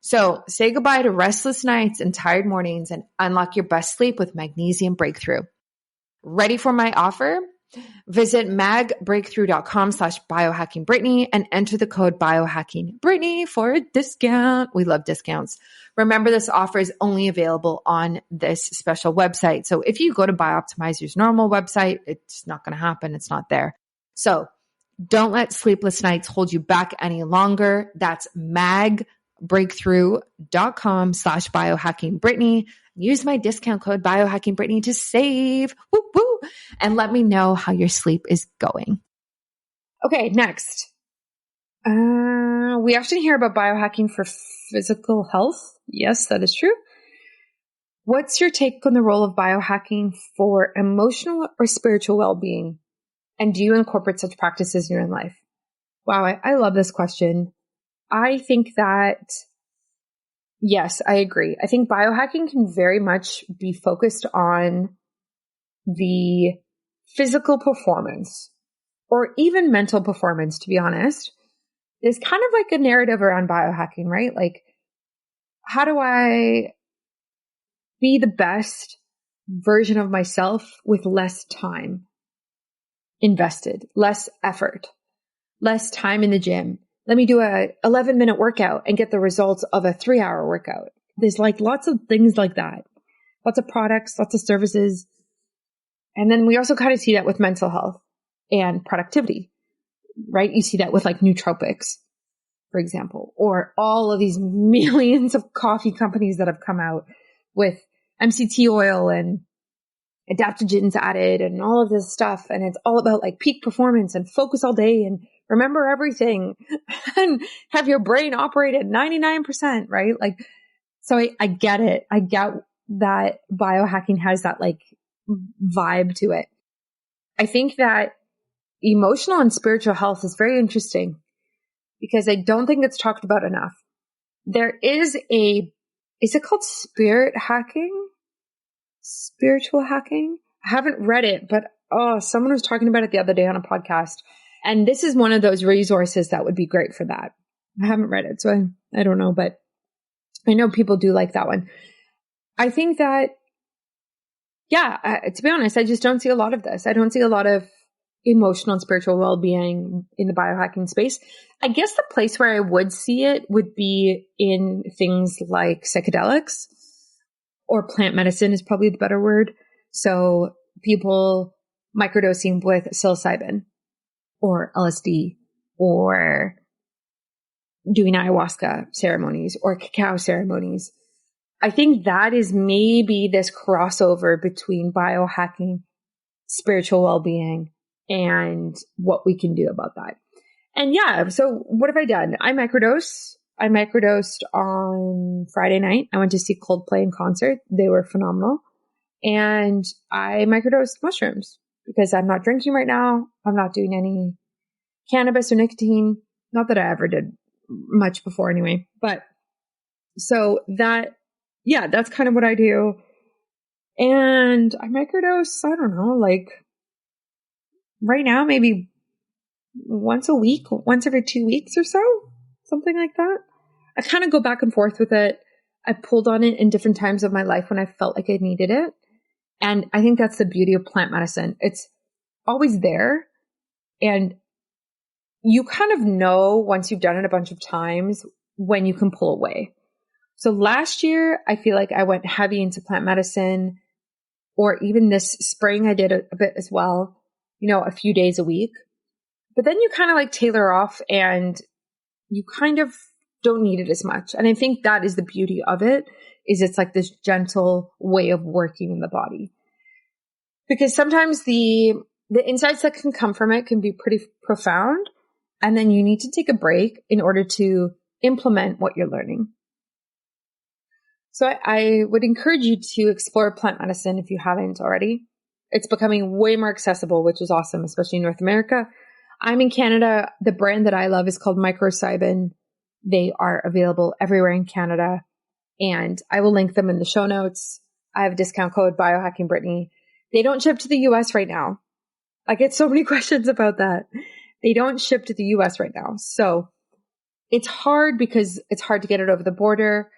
So say goodbye to restless nights and tired mornings and unlock your best sleep with Magnesium Breakthrough. Ready for my offer? Visit magbreakthrough.com/biohackingbrittany and enter the code biohackingbrittany for a discount. We love discounts. Remember, this offer is only available on this special website. So if you go to Bioptimizer's normal website, it's not going to happen. It's not there. So don't let sleepless nights hold you back any longer. That's magbreakthrough.com/biohackingbrittany. Use my discount code biohackingbrittany to save. Woo woo. And let me know how your sleep is going. Okay, next. We often hear about biohacking for physical health. Yes, that is true. What's your take on the role of biohacking for emotional or spiritual well-being? And do you incorporate such practices in your own life? Wow, I love this question. I think that, yes, I agree. I think biohacking can very much be focused on the physical performance or even mental performance, to be honest. There's kind of like a narrative around biohacking, right? Like, how do I be the best version of myself with less time invested, less effort, less time in the gym? Let me do a 11-minute workout and get the results of a 3-hour workout. There's like lots of things like that. Lots of products, lots of services. And then we also kind of see that with mental health and productivity, right? You see that with like nootropics, for example, or all of these millions of coffee companies that have come out with MCT oil and adaptogens added and all of this stuff. And it's all about like peak performance and focus all day and remember everything and have your brain operate at 99%, right? Like, so I get it. I get that biohacking has that like vibe to it. I think that emotional and spiritual health is very interesting because I don't think it's talked about enough. There is is it called spirit hacking? Spiritual hacking? I haven't read it, but someone was talking about it the other day on a podcast. And this is one of those resources that would be great for that. I haven't read it, so I don't know, but I know people do like that one. I think that, to be honest, I just don't see a lot of this. I don't see a lot of emotional and spiritual well-being in the biohacking space. I guess the place where I would see it would be in things like psychedelics, or plant medicine is probably the better word. So people microdosing with psilocybin or LSD or doing ayahuasca ceremonies or cacao ceremonies. I think that is maybe this crossover between biohacking, spiritual well-being, and what we can do about that. And so what have I done? I microdosed on Friday night. I went to see Coldplay in concert. They were phenomenal. And I microdosed mushrooms because I'm not drinking right now. I'm not doing any cannabis or nicotine. Not that I ever did much before anyway. But so that's kind of what I do. And I microdose, I don't know, like right now, maybe once a week, once every 2 weeks or so, something like that. I kind of go back and forth with it. I pulled on it in different times of my life when I felt like I needed it.
And I think that's the beauty of plant medicine. It's always there. And you kind of know once you've done it a bunch of times when you can pull away. So last year, I feel like I went heavy into plant medicine, or even this spring, I did a bit as well, a few days a week. But then you kind of like tailor off and you kind of don't need it as much. And I think that is the beauty of it, is it's like this gentle way of working in the body. Because sometimes the insights that can come from it can be pretty profound. And then you need to take a break in order to implement what you're learning. So I would encourage you to explore plant medicine if you haven't already. It's becoming way more accessible, which is awesome, especially in North America. I'm in Canada. The brand that I love is called microdosing. They are available everywhere in Canada, and I will link them in the show notes. I have a discount code, Biohacking Brittany. They don't ship to the US right now. I get so many questions about that. They don't ship to the US right now. So it's hard because it's hard to get it over the border.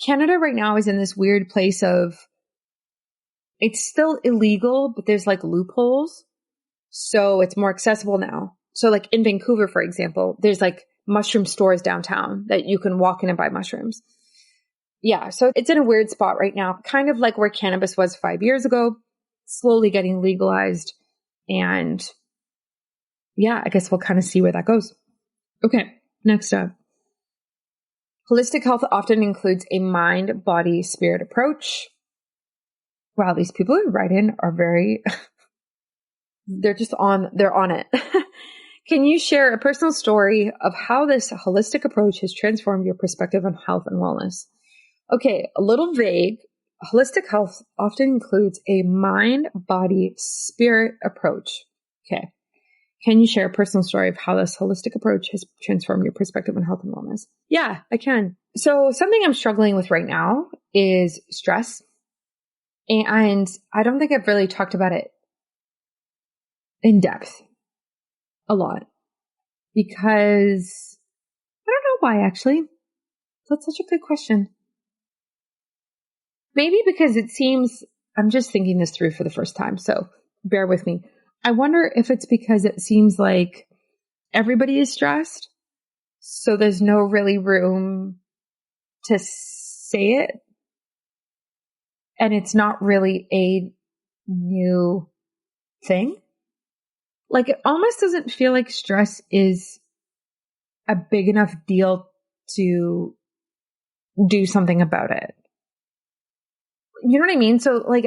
Canada right now is in this weird place of, it's still illegal, but there's like loopholes. So it's more accessible now. So like in Vancouver, for example, there's like mushroom stores downtown that you can walk in and buy mushrooms. Yeah. So it's in a weird spot right now, kind of like where cannabis was 5 years ago, slowly getting legalized. And yeah, I guess we'll kind of see where that goes. Okay. Next up. Holistic health often includes a mind, body, spirit approach. Wow, these people who write in are very, they're on it. Can you share a personal story of how this holistic approach has transformed your perspective on health and wellness? Okay, a little vague. Holistic health often includes a mind, body, spirit approach. Okay. Can you share a personal story of how this holistic approach has transformed your perspective on health and wellness? Yeah, I can. So something I'm struggling with right now is stress. And I don't think I've really talked about it in depth a lot because I don't know why, actually. That's such a good question. Maybe because it seems, I'm just thinking this through for the first time, so bear with me. I wonder if it's because it seems like everybody is stressed, so there's no really room to say it. And it's not really a new thing. Like it almost doesn't feel like stress is a big enough deal to do something about it. You know what I mean? So like,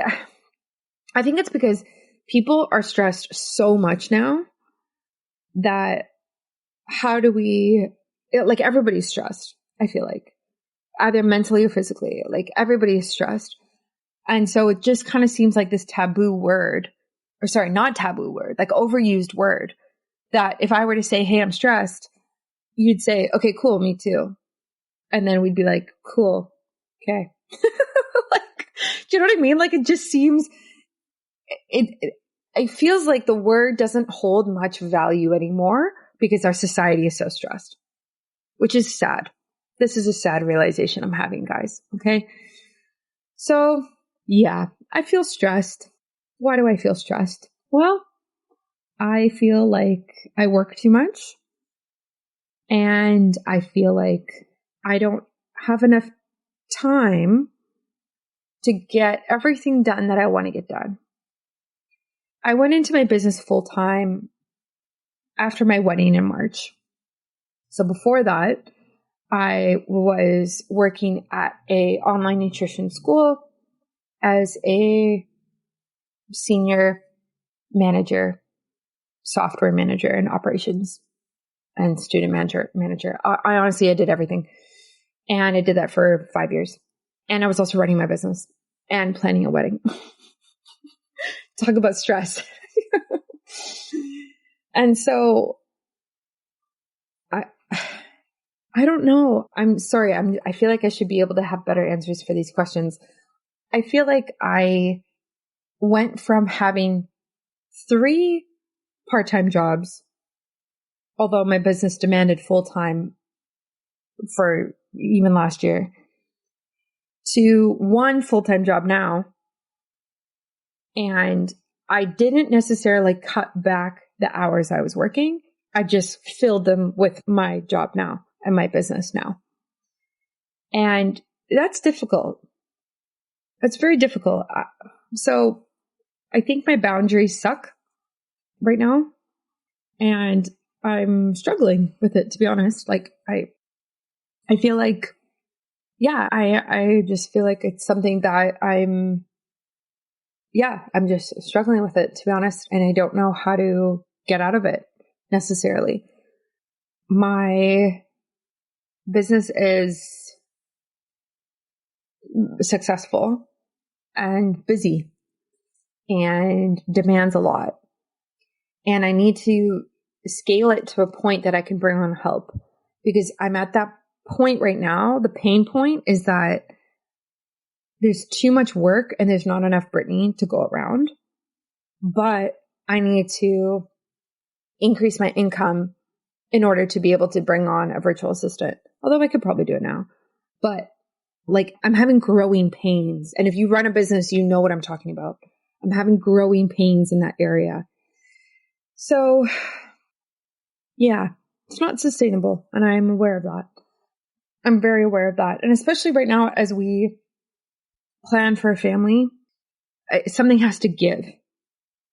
I think it's because people are stressed so much now that like everybody's stressed, I feel like, either mentally or physically, like everybody is stressed. And so it just kind of seems like this taboo word, or sorry, not taboo word, like overused word, that if I were to say, hey, I'm stressed, you'd say, okay, cool, me too. And then we'd be like, cool, okay. Like, do you know what I mean? Like it just seems, it feels like the word doesn't hold much value anymore because our society is so stressed, which is sad. This is a sad realization I'm having, guys. Okay. So yeah, I feel stressed. Why do I feel stressed? Well, I feel like I work too much and I feel like I don't have enough time to get everything done that I want to get done. I went into my business full time after my wedding in March. So before that, I was working at a online nutrition school as a senior manager, software manager, and operations and student manager. I honestly, I did everything. And I did that for 5 years. And I was also running my business and planning a wedding. Talk about stress. And so I don't know. I'm sorry. I feel like I should be able to have better answers for these questions. I feel like I went from having 3 part-time jobs, although my business demanded full-time for even last year, to 1 full-time job now. And I didn't necessarily cut back the hours I was working. I just filled them with my job now and my business now. And that's difficult. It's very difficult. So I think my boundaries suck right now. And I'm struggling with it, to be honest. Like I feel like, yeah, I just feel like it's something that I'm just struggling with it, to be honest. And I don't know how to get out of it necessarily. My business is successful and busy and demands a lot. And I need to scale it to a point that I can bring on help, because I'm at that point right now. The pain point is that there's too much work and there's not enough Brittany to go around, but I need to increase my income in order to be able to bring on a virtual assistant. Although I could probably do it now, but like I'm having growing pains. And if you run a business, you know what I'm talking about. I'm having growing pains in that area. So yeah, it's not sustainable. And I'm aware of that. I'm very aware of that. And especially right now, as we plan for a family, something has to give.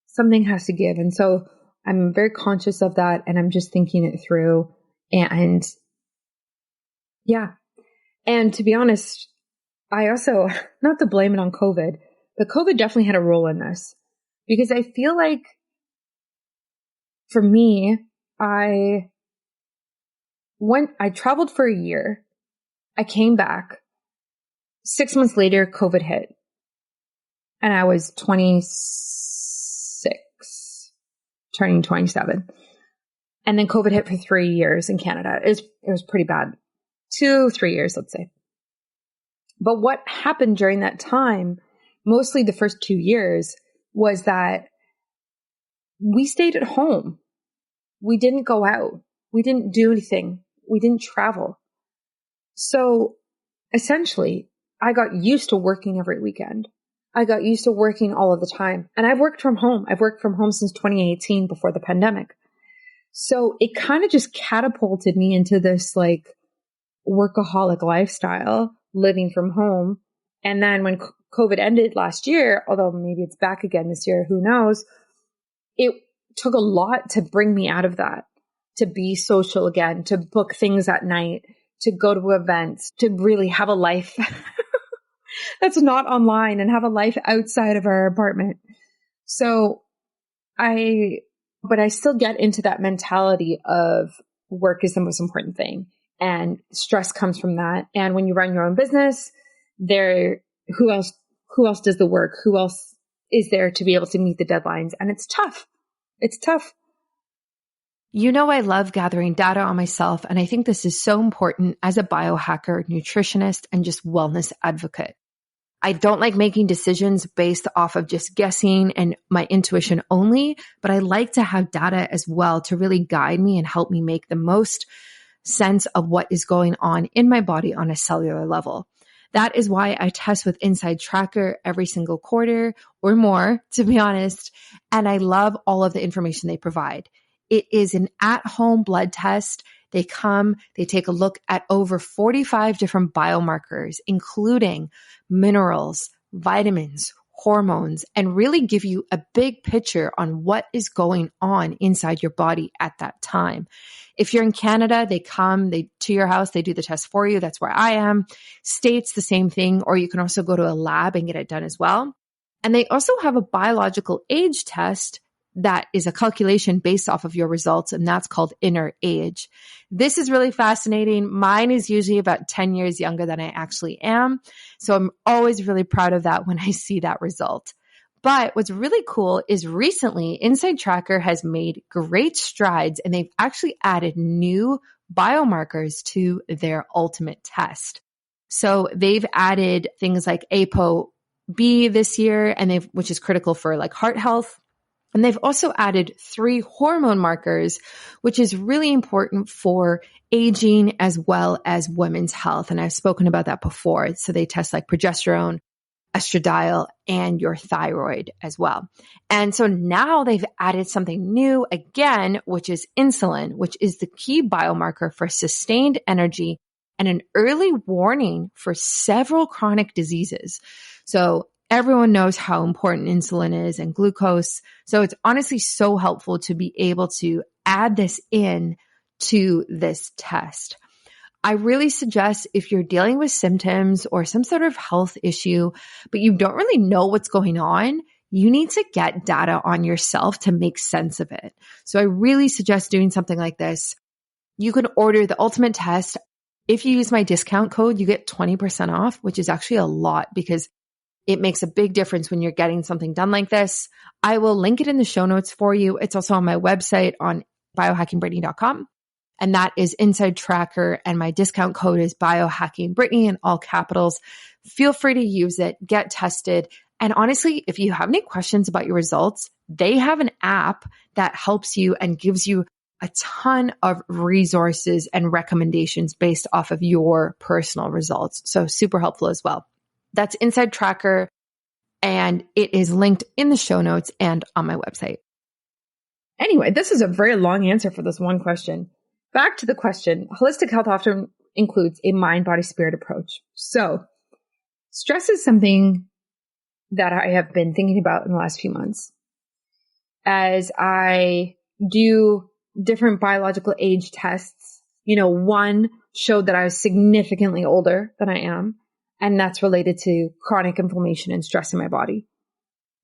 Something has to give. And so I'm very conscious of that. And I'm just thinking it through. And yeah. And to be honest, I also, not to blame it on COVID, but COVID definitely had a role in this, because I feel like for me, I traveled for a year. I came back. 6 months later, COVID hit. And I was 26, turning 27. And then COVID hit for 3 years in Canada. It was pretty bad. 2-3 years, let's say. But what happened during that time, mostly the first 2 years, was that we stayed at home. We didn't go out. We didn't do anything. We didn't travel. So essentially, I got used to working every weekend. I got used to working all of the time. And I've worked from home. I've worked from home since 2018, before the pandemic. So it kind of just catapulted me into this like workaholic lifestyle, living from home. And then when COVID ended last year, although maybe it's back again this year, who knows, it took a lot to bring me out of that, to be social again, to book things at night, to go to events, to really have a life that's not online and have a life outside of our apartment. So but I still get into that mentality of work is the most important thing, and stress comes from that. And when you run your own business, who else does the work? Who else is there to be able to meet the deadlines? And it's tough. It's tough.
You know, I love gathering data on myself, and I think this is so important as a biohacker, nutritionist, and just wellness advocate. I don't like making decisions based off of just guessing and my intuition only, but I like to have data as well to really guide me and help me make the most sense of what is going on in my body on a cellular level. That is why I test with Inside Tracker every single quarter or more, to be honest. And I love all of the information they provide. It is an at-home blood test. They take a look at over 45 different biomarkers, including minerals, vitamins, hormones, and really give you a big picture on what is going on inside your body at that time. If you're in Canada, they to your house, they do the test for you. That's where I am. States, the same thing, or you can also go to a lab and get it done as well. And they also have a biological age test that is a calculation based off of your results, and that's called inner age. This is really fascinating. Mine is usually about 10 years younger than I actually am. So I'm always really proud of that when I see that result. But what's really cool is recently Inside Tracker has made great strides, and they've actually added new biomarkers to their ultimate test. So they've added things like ApoB this year, which is critical for like heart health. And they've also added 3 hormone markers, which is really important for aging as well as women's health. And I've spoken about that before. So they test like progesterone, estradiol, and your thyroid as well. And so now they've added something new again, which is insulin, which is the key biomarker for sustained energy and an early warning for several chronic diseases. So everyone knows how important insulin is and glucose. So it's honestly so helpful to be able to add this in to this test. I really suggest if you're dealing with symptoms or some sort of health issue, but you don't really know what's going on, you need to get data on yourself to make sense of it. So I really suggest doing something like this. You can order the ultimate test. If you use my discount code, you get 20% off, which is actually a lot because it makes a big difference when you're getting something done like this. I will link it in the show notes for you. It's also on my website on biohackingbrittany.com. And that is Inside Tracker. And my discount code is Biohacking Brittany in all capitals. Feel free to use it, get tested. And honestly, if you have any questions about your results, they have an app that helps you and gives you a ton of resources and recommendations based off of your personal results. So super helpful as well. That's Inside Tracker. And it is linked in the show notes and on my website.
Anyway, this is a very long answer for this one question. Back to the question, holistic health often includes a mind, body, spirit approach. So stress is something that I have been thinking about in the last few months as I do different biological age tests. One showed that I was significantly older than I am, and that's related to chronic inflammation and stress in my body.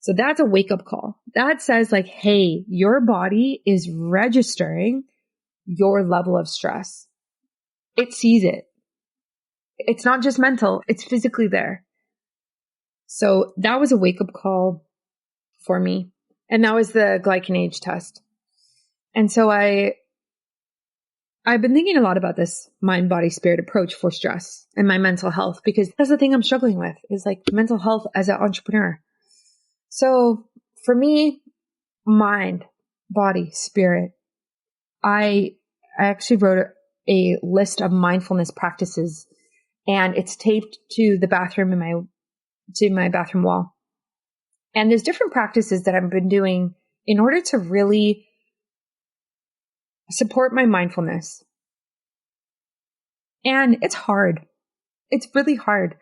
So that's a wake-up call. That says like, hey, your body is registering your level of stress. It sees it. It's not just mental, it's physically there. So that was a wake-up call for me. And that was the glycan age test. And so I've been thinking a lot about this mind, body, spirit approach for stress and my mental health, because that's the thing I'm struggling with is like mental health as an entrepreneur. So for me, mind, body, spirit, I actually wrote a list of mindfulness practices, and it's taped to the bathroom to my bathroom wall. And there's different practices that I've been doing in order to really support my mindfulness. And it's hard. It's really hard.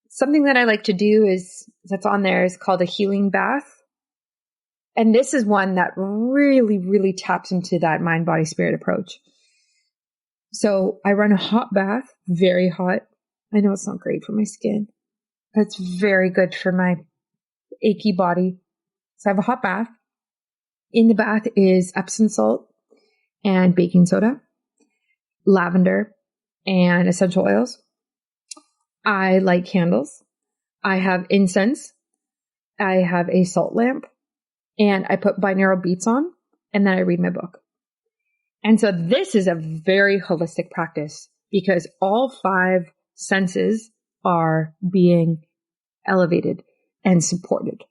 Something that I like to do that's on there is called a healing bath. And this is one that really, really taps into that mind, body, spirit approach. So I run a hot bath, very hot. I know it's not great for my skin, but it's very good for my achy body. So I have a hot bath. In the bath is Epsom salt and baking soda, lavender, and essential oils. I light candles. I have incense. I have a salt lamp. And I put binaural beats on, and then I read my book. And so this is a very holistic practice because all 5 senses are being elevated and supported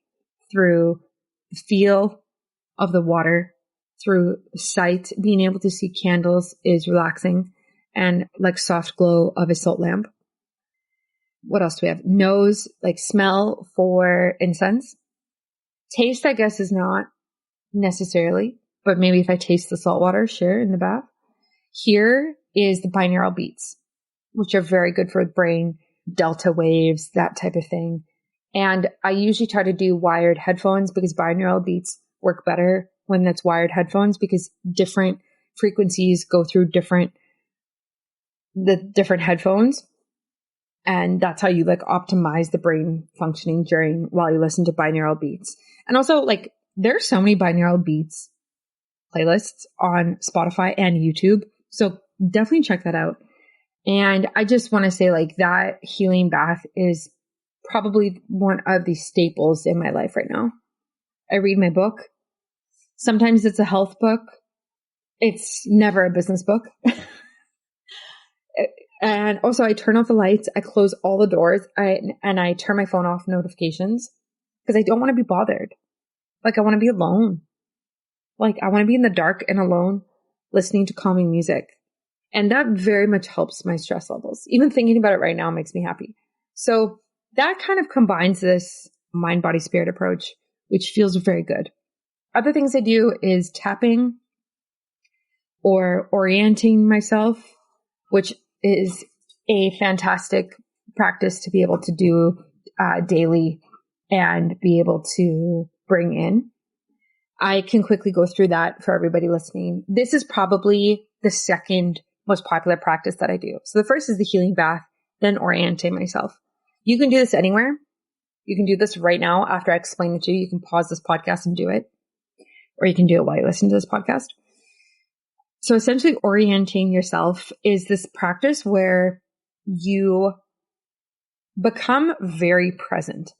through the feel of the water, through sight. Being able to see candles is relaxing, and like soft glow of a salt lamp. What else do we have? Nose, like smell for incense. Taste, I guess, is not necessarily, but maybe if I taste the salt water, sure, in the bath. Here is the binaural beats, which are very good for the brain, delta waves, that type of thing. And I usually try to do wired headphones because binaural beats work better when that's wired headphones because different frequencies go through the different headphones. And that's how you like optimize the brain functioning while you listen to binaural beats. And also like there's so many binaural beats playlists on Spotify and YouTube. So definitely check that out. And I just want to say like that healing bath is probably one of the staples in my life right now. I read my book. Sometimes it's a health book. It's never a business book. And also I turn off the lights. I close all the doors and I turn my phone off notifications because I don't want to be bothered. Like I want to be alone. Like I want to be in the dark and alone listening to calming music. And that very much helps my stress levels. Even thinking about it right now makes me happy. So that kind of combines this mind, body, spirit approach, which feels very good. Other things I do is tapping or orienting myself, which is a fantastic practice to be able to do daily and be able to bring in. I can quickly go through that for everybody listening. This is probably the second most popular practice that I do. So the first is the healing bath, then orienting myself. You can do this anywhere. You can do this right now after I explain it to you. You can pause this podcast and do it, or you can do it while you listen to this podcast. So essentially orienting yourself is this practice where you become very present.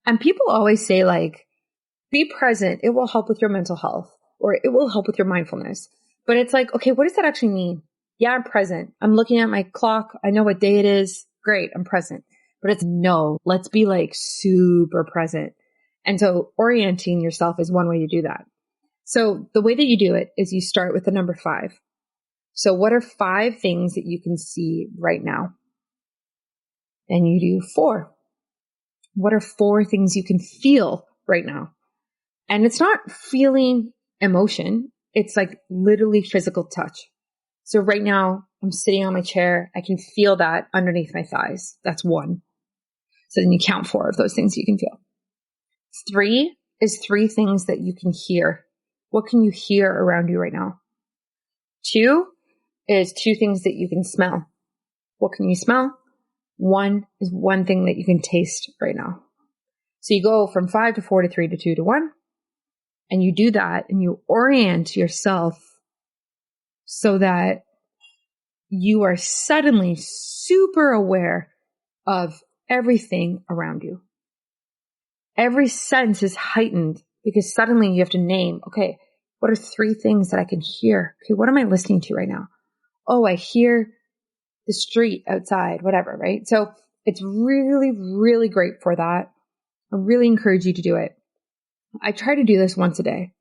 And people always say like, be present. It will help with your mental health, or it will help with your mindfulness. But it's like, okay, what does that actually mean? Yeah, I'm present. I'm looking at my clock. I know what day it is. Great. I'm present. But it's no, let's be like super present. And so orienting yourself is one way to do that. So the way that you do it is you start with the number 5. So what are 5 things that you can see right now? And you do 4. What are 4 things you can feel right now? And it's not feeling emotion. It's like literally physical touch. So right now I'm sitting on my chair. I can feel that underneath my thighs. That's 1. So then you count 4 of those things you can feel. 3 is 3 things that you can hear. What can you hear around you right now? 2 is 2 things that you can smell. What can you smell? 1 is 1 thing that you can taste right now. So you go from 5 to 4 to 3 to 2 to 1. And you do that and you orient yourself so that you are suddenly super aware of everything around you. Every sense is heightened because suddenly you have to name, okay, what are 3 things that I can hear? Okay, what am I listening to right now? Oh, I hear the street outside, whatever, right? So it's really, really great for that. I really encourage you to do it. I try to do this once a day.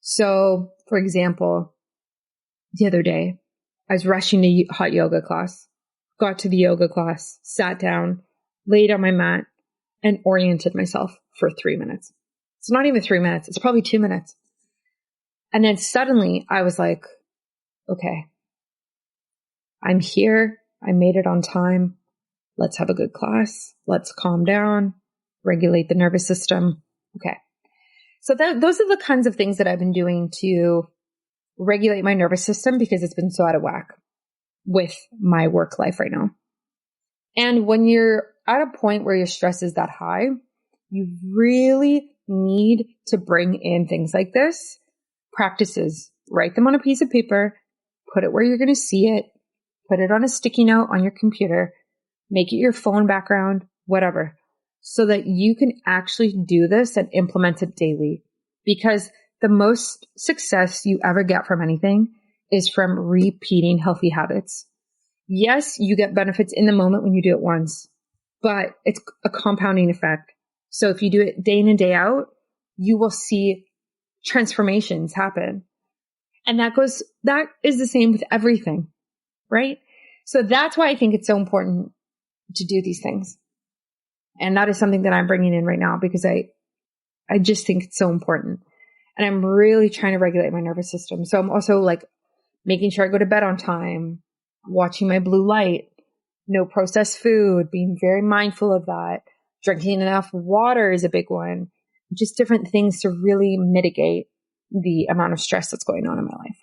So, for example, the other day, I was rushing to hot yoga class, got to the yoga class, sat down, laid on my mat, and oriented myself for 3 minutes. It's not even 3 minutes. It's probably 2 minutes. And then suddenly I was like, okay, I'm here. I made it on time. Let's have a good class. Let's calm down, regulate the nervous system. Okay. So those are the kinds of things that I've been doing to regulate my nervous system because it's been so out of whack with my work life right now. And when you're at a point where your stress is that high, you really need to bring in things like this, practices, write them on a piece of paper, put it where you're going to see it, put it on a sticky note on your computer, make it your phone background, whatever, so that you can actually do this and implement it daily. Because the most success you ever get from anything is from repeating healthy habits. Yes, you get benefits in the moment when you do it once, but it's a compounding effect. So if you do it day in and day out, you will see transformations happen. And that is the same with everything, right? So that's why I think it's so important to do these things. And that is something that I'm bringing in right now because I just think it's so important. And I'm really trying to regulate my nervous system. So I'm also like making sure I go to bed on time, watching my blue light, no processed food, being very mindful of that. Drinking enough water is a big one. Just different things to really mitigate the amount of stress that's going on in my life.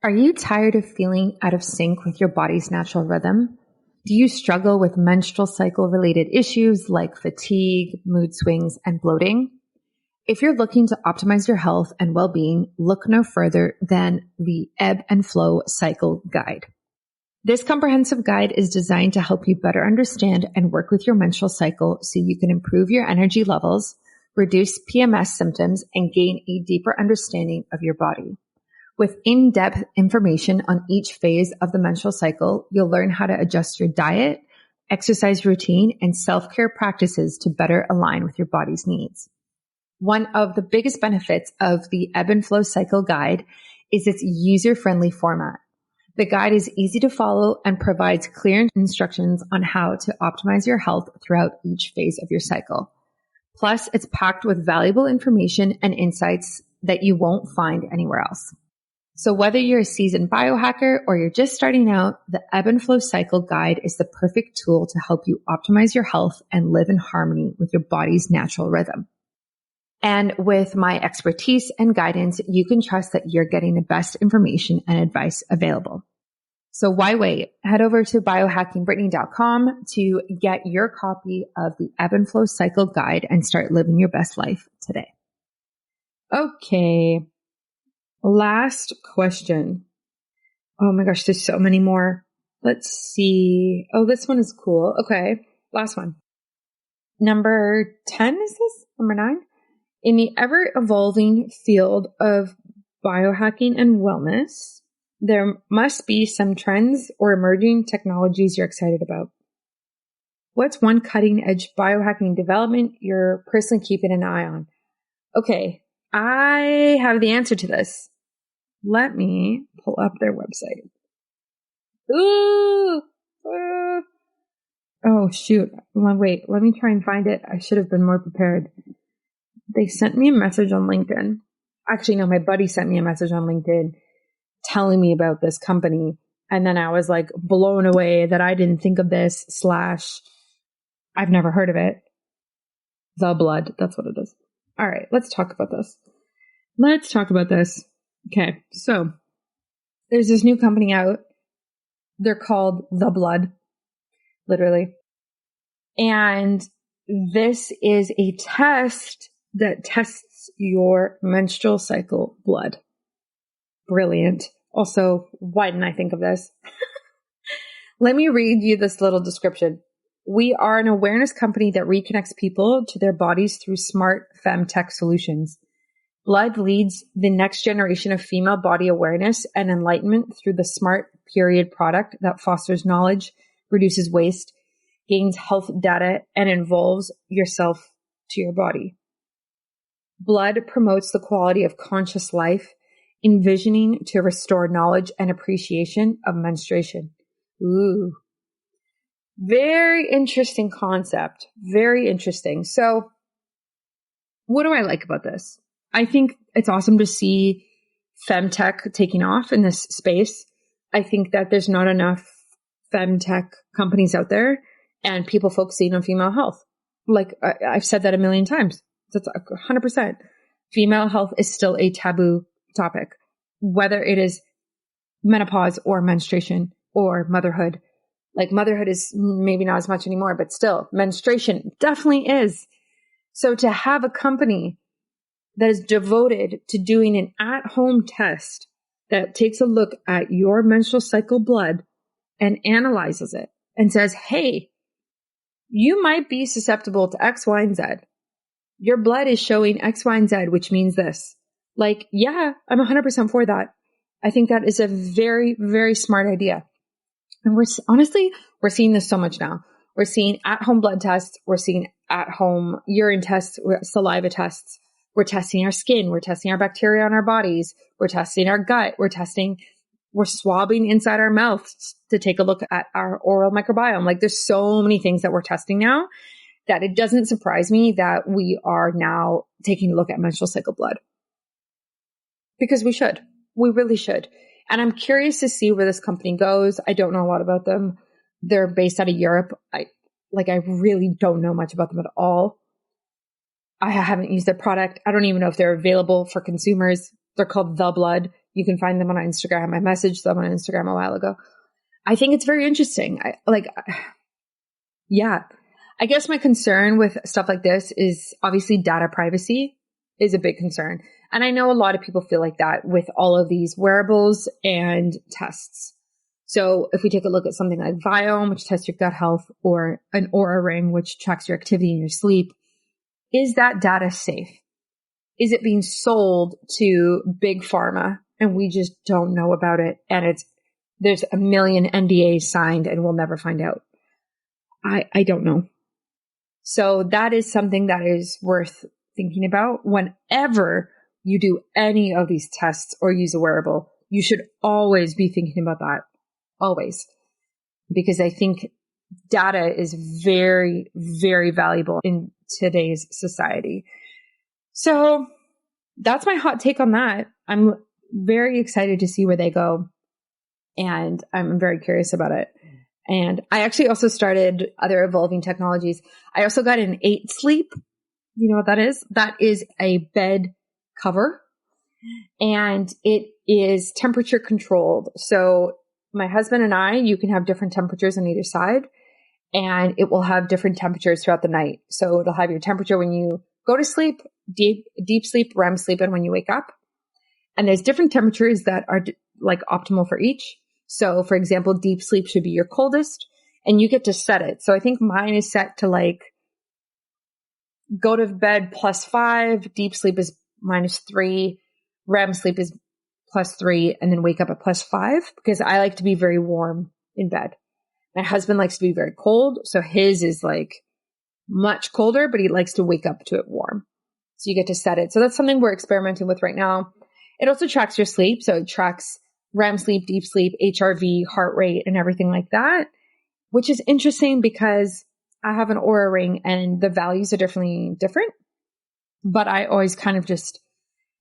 Are you tired of feeling out of sync with your body's natural rhythm? Do you struggle with menstrual cycle related issues like fatigue, mood swings, and bloating? If you're looking to optimize your health and well-being, look no further than the Ebb and Flow Cycle Guide. This comprehensive guide is designed to help you better understand and work with your menstrual cycle so you can improve your energy levels, reduce PMS symptoms, and gain a deeper understanding of your body. With in-depth information on each phase of the menstrual cycle, you'll learn how to adjust your diet, exercise routine, and self-care practices to better align with your body's needs. One of the biggest benefits of the Ebb and Flow Cycle Guide is its user-friendly format.
The guide is easy to follow and provides clear instructions on how to optimize your health throughout each phase of your cycle. Plus, it's packed with valuable information and insights that you won't find anywhere else. So whether you're a seasoned biohacker or you're just starting out, the Ebb and Flow Cycle Guide is the perfect tool to help you optimize your health and live in harmony with your body's natural rhythm. And with my expertise and guidance, you can trust that you're getting the best information and advice available. So why wait? Head over to biohackingbrittany.com to get your copy of the Ebb and Flow Cycle Guide and start living your best life today.
Okay. Last question. Oh my gosh, there's so many more. Let's see. Oh, this one is cool. Okay. Last one. Number 10 is this? Number 9? In the ever-evolving field of biohacking and wellness, there must be some trends or emerging technologies you're excited about. What's one cutting-edge biohacking development you're personally keeping an eye on? Okay, I have the answer to this. Let me pull up their website. Ooh! Oh, shoot. Wait, let me try and find it. I should have been more prepared. They sent me a message on LinkedIn. Actually, no, my buddy sent me a message on LinkedIn telling me about this company. And then I was like blown away that I didn't think of this / I've never heard of it. The Blood. That's what it is. All right, let's talk about this. Okay, so there's this new company out. They're called The Blood, literally. And this is a test that tests your menstrual cycle blood. Brilliant. Also, why didn't I think of this? Let me read you this little description. We are an awareness company that reconnects people to their bodies through smart femtech solutions. Blood leads the next generation of female body awareness and enlightenment through the Smart Period product that fosters knowledge, reduces waste, gains health data, and involves yourself to your body. Blood promotes the quality of conscious life, envisioning to restore knowledge and appreciation of menstruation. Ooh. Very interesting concept. Very interesting. So what do I like about this? I think it's awesome to see femtech taking off in this space. I think that there's not enough femtech companies out there and people focusing on female health. Like I've said that a million times. That's 100%. Female health is still a taboo topic, whether it is menopause or menstruation or motherhood. Like motherhood is maybe not as much anymore, but still menstruation definitely is. So to have a company that is devoted to doing an at-home test that takes a look at your menstrual cycle blood and analyzes it and says, hey, you might be susceptible to X, Y, and Z. Your blood is showing X, Y, and Z, which means this. Like, yeah, I'm 100% for that. I think that is a very, very smart idea. And we're seeing this so much now. We're seeing at-home blood tests. We're seeing at-home urine tests, saliva tests. We're testing our skin. We're testing our bacteria on our bodies. We're testing our gut. We're swabbing inside our mouths to take a look at our oral microbiome. Like there's so many things that we're testing now that it doesn't surprise me that we are now taking a look at menstrual cycle blood. Because we should. We really should. And I'm curious to see where this company goes. I don't know a lot about them. They're based out of Europe. I really don't know much about them at all. I haven't used their product. I don't even know if they're available for consumers. They're called The Blood. You can find them on Instagram. I messaged them on Instagram a while ago. I think it's very interesting. I guess my concern with stuff like this is obviously data privacy is a big concern. And I know a lot of people feel like that with all of these wearables and tests. So if we take a look at something like Viome, which tests your gut health, or an Oura Ring, which tracks your activity and your sleep, is that data safe? Is it being sold to big pharma and we just don't know about it? And there's a million NDAs signed and we'll never find out. I don't know. So that is something that is worth thinking about whenever you do any of these tests or use a wearable. You should always be thinking about that. always, because I think data is very, very valuable in today's society. So that's my hot take on that. I'm very excited to see where they go, and I'm very curious about it. And I actually also started other evolving technologies. I also got an 8 sleep. You know what that is? That is a bed cover, and it is temperature controlled. So my husband and I, you can have different temperatures on either side, and it will have different temperatures throughout the night. So it'll have your temperature when you go to sleep, deep sleep, REM sleep, and when you wake up. And there's different temperatures that are like optimal for each. So for example, deep sleep should be your coldest, and you get to set it. So I think mine is set to like go to bed +5, deep sleep is -3, REM sleep is +3, and then wake up at +5, because I like to be very warm in bed. My husband likes to be very cold. So his is like much colder, but he likes to wake up to it warm. So you get to set it. So that's something we're experimenting with right now. It also tracks your sleep. So it tracks REM sleep, deep sleep, HRV, heart rate, and everything like that, which is interesting because I have an Oura ring and the values are definitely different. But I always kind of just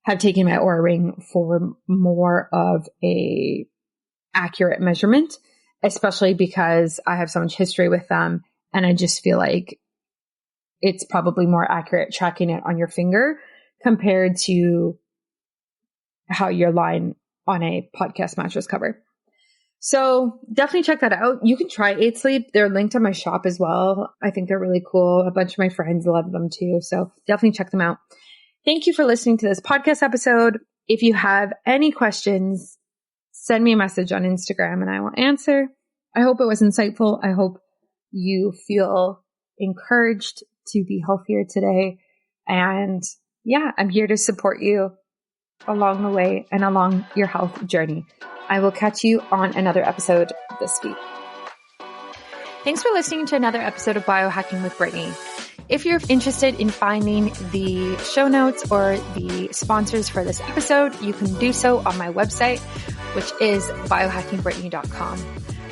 have taken my Oura ring for more of a accurate measurement, especially because I have so much history with them. And I just feel like it's probably more accurate tracking it on your finger compared to how you're lying on a podcast mattress cover. So definitely check that out. You can try 8 Sleep. They're linked on my shop as well. I think they're really cool. A bunch of my friends love them too. So definitely check them out. Thank you for listening to this podcast episode. If you have any questions, send me a message on Instagram and I will answer. I hope it was insightful. I hope you feel encouraged to be healthier today. And yeah, I'm here to support you along the way and along your health journey. I will catch you on another episode this week.
Thanks for listening to another episode of Biohacking with Brittany. If you're interested in finding the show notes or the sponsors for this episode, you can do so on my website, which is biohackingbrittany.com.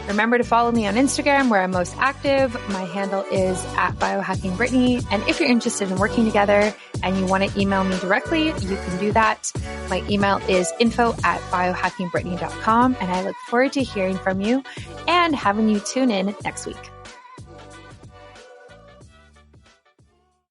Remember to follow me on Instagram, where I'm most active. My handle is @biohackingbrittany. And if you're interested in working together and you want to email me directly, you can do that. My email is info@biohackingbrittany.com. And I look forward to hearing from you and having you tune in next week.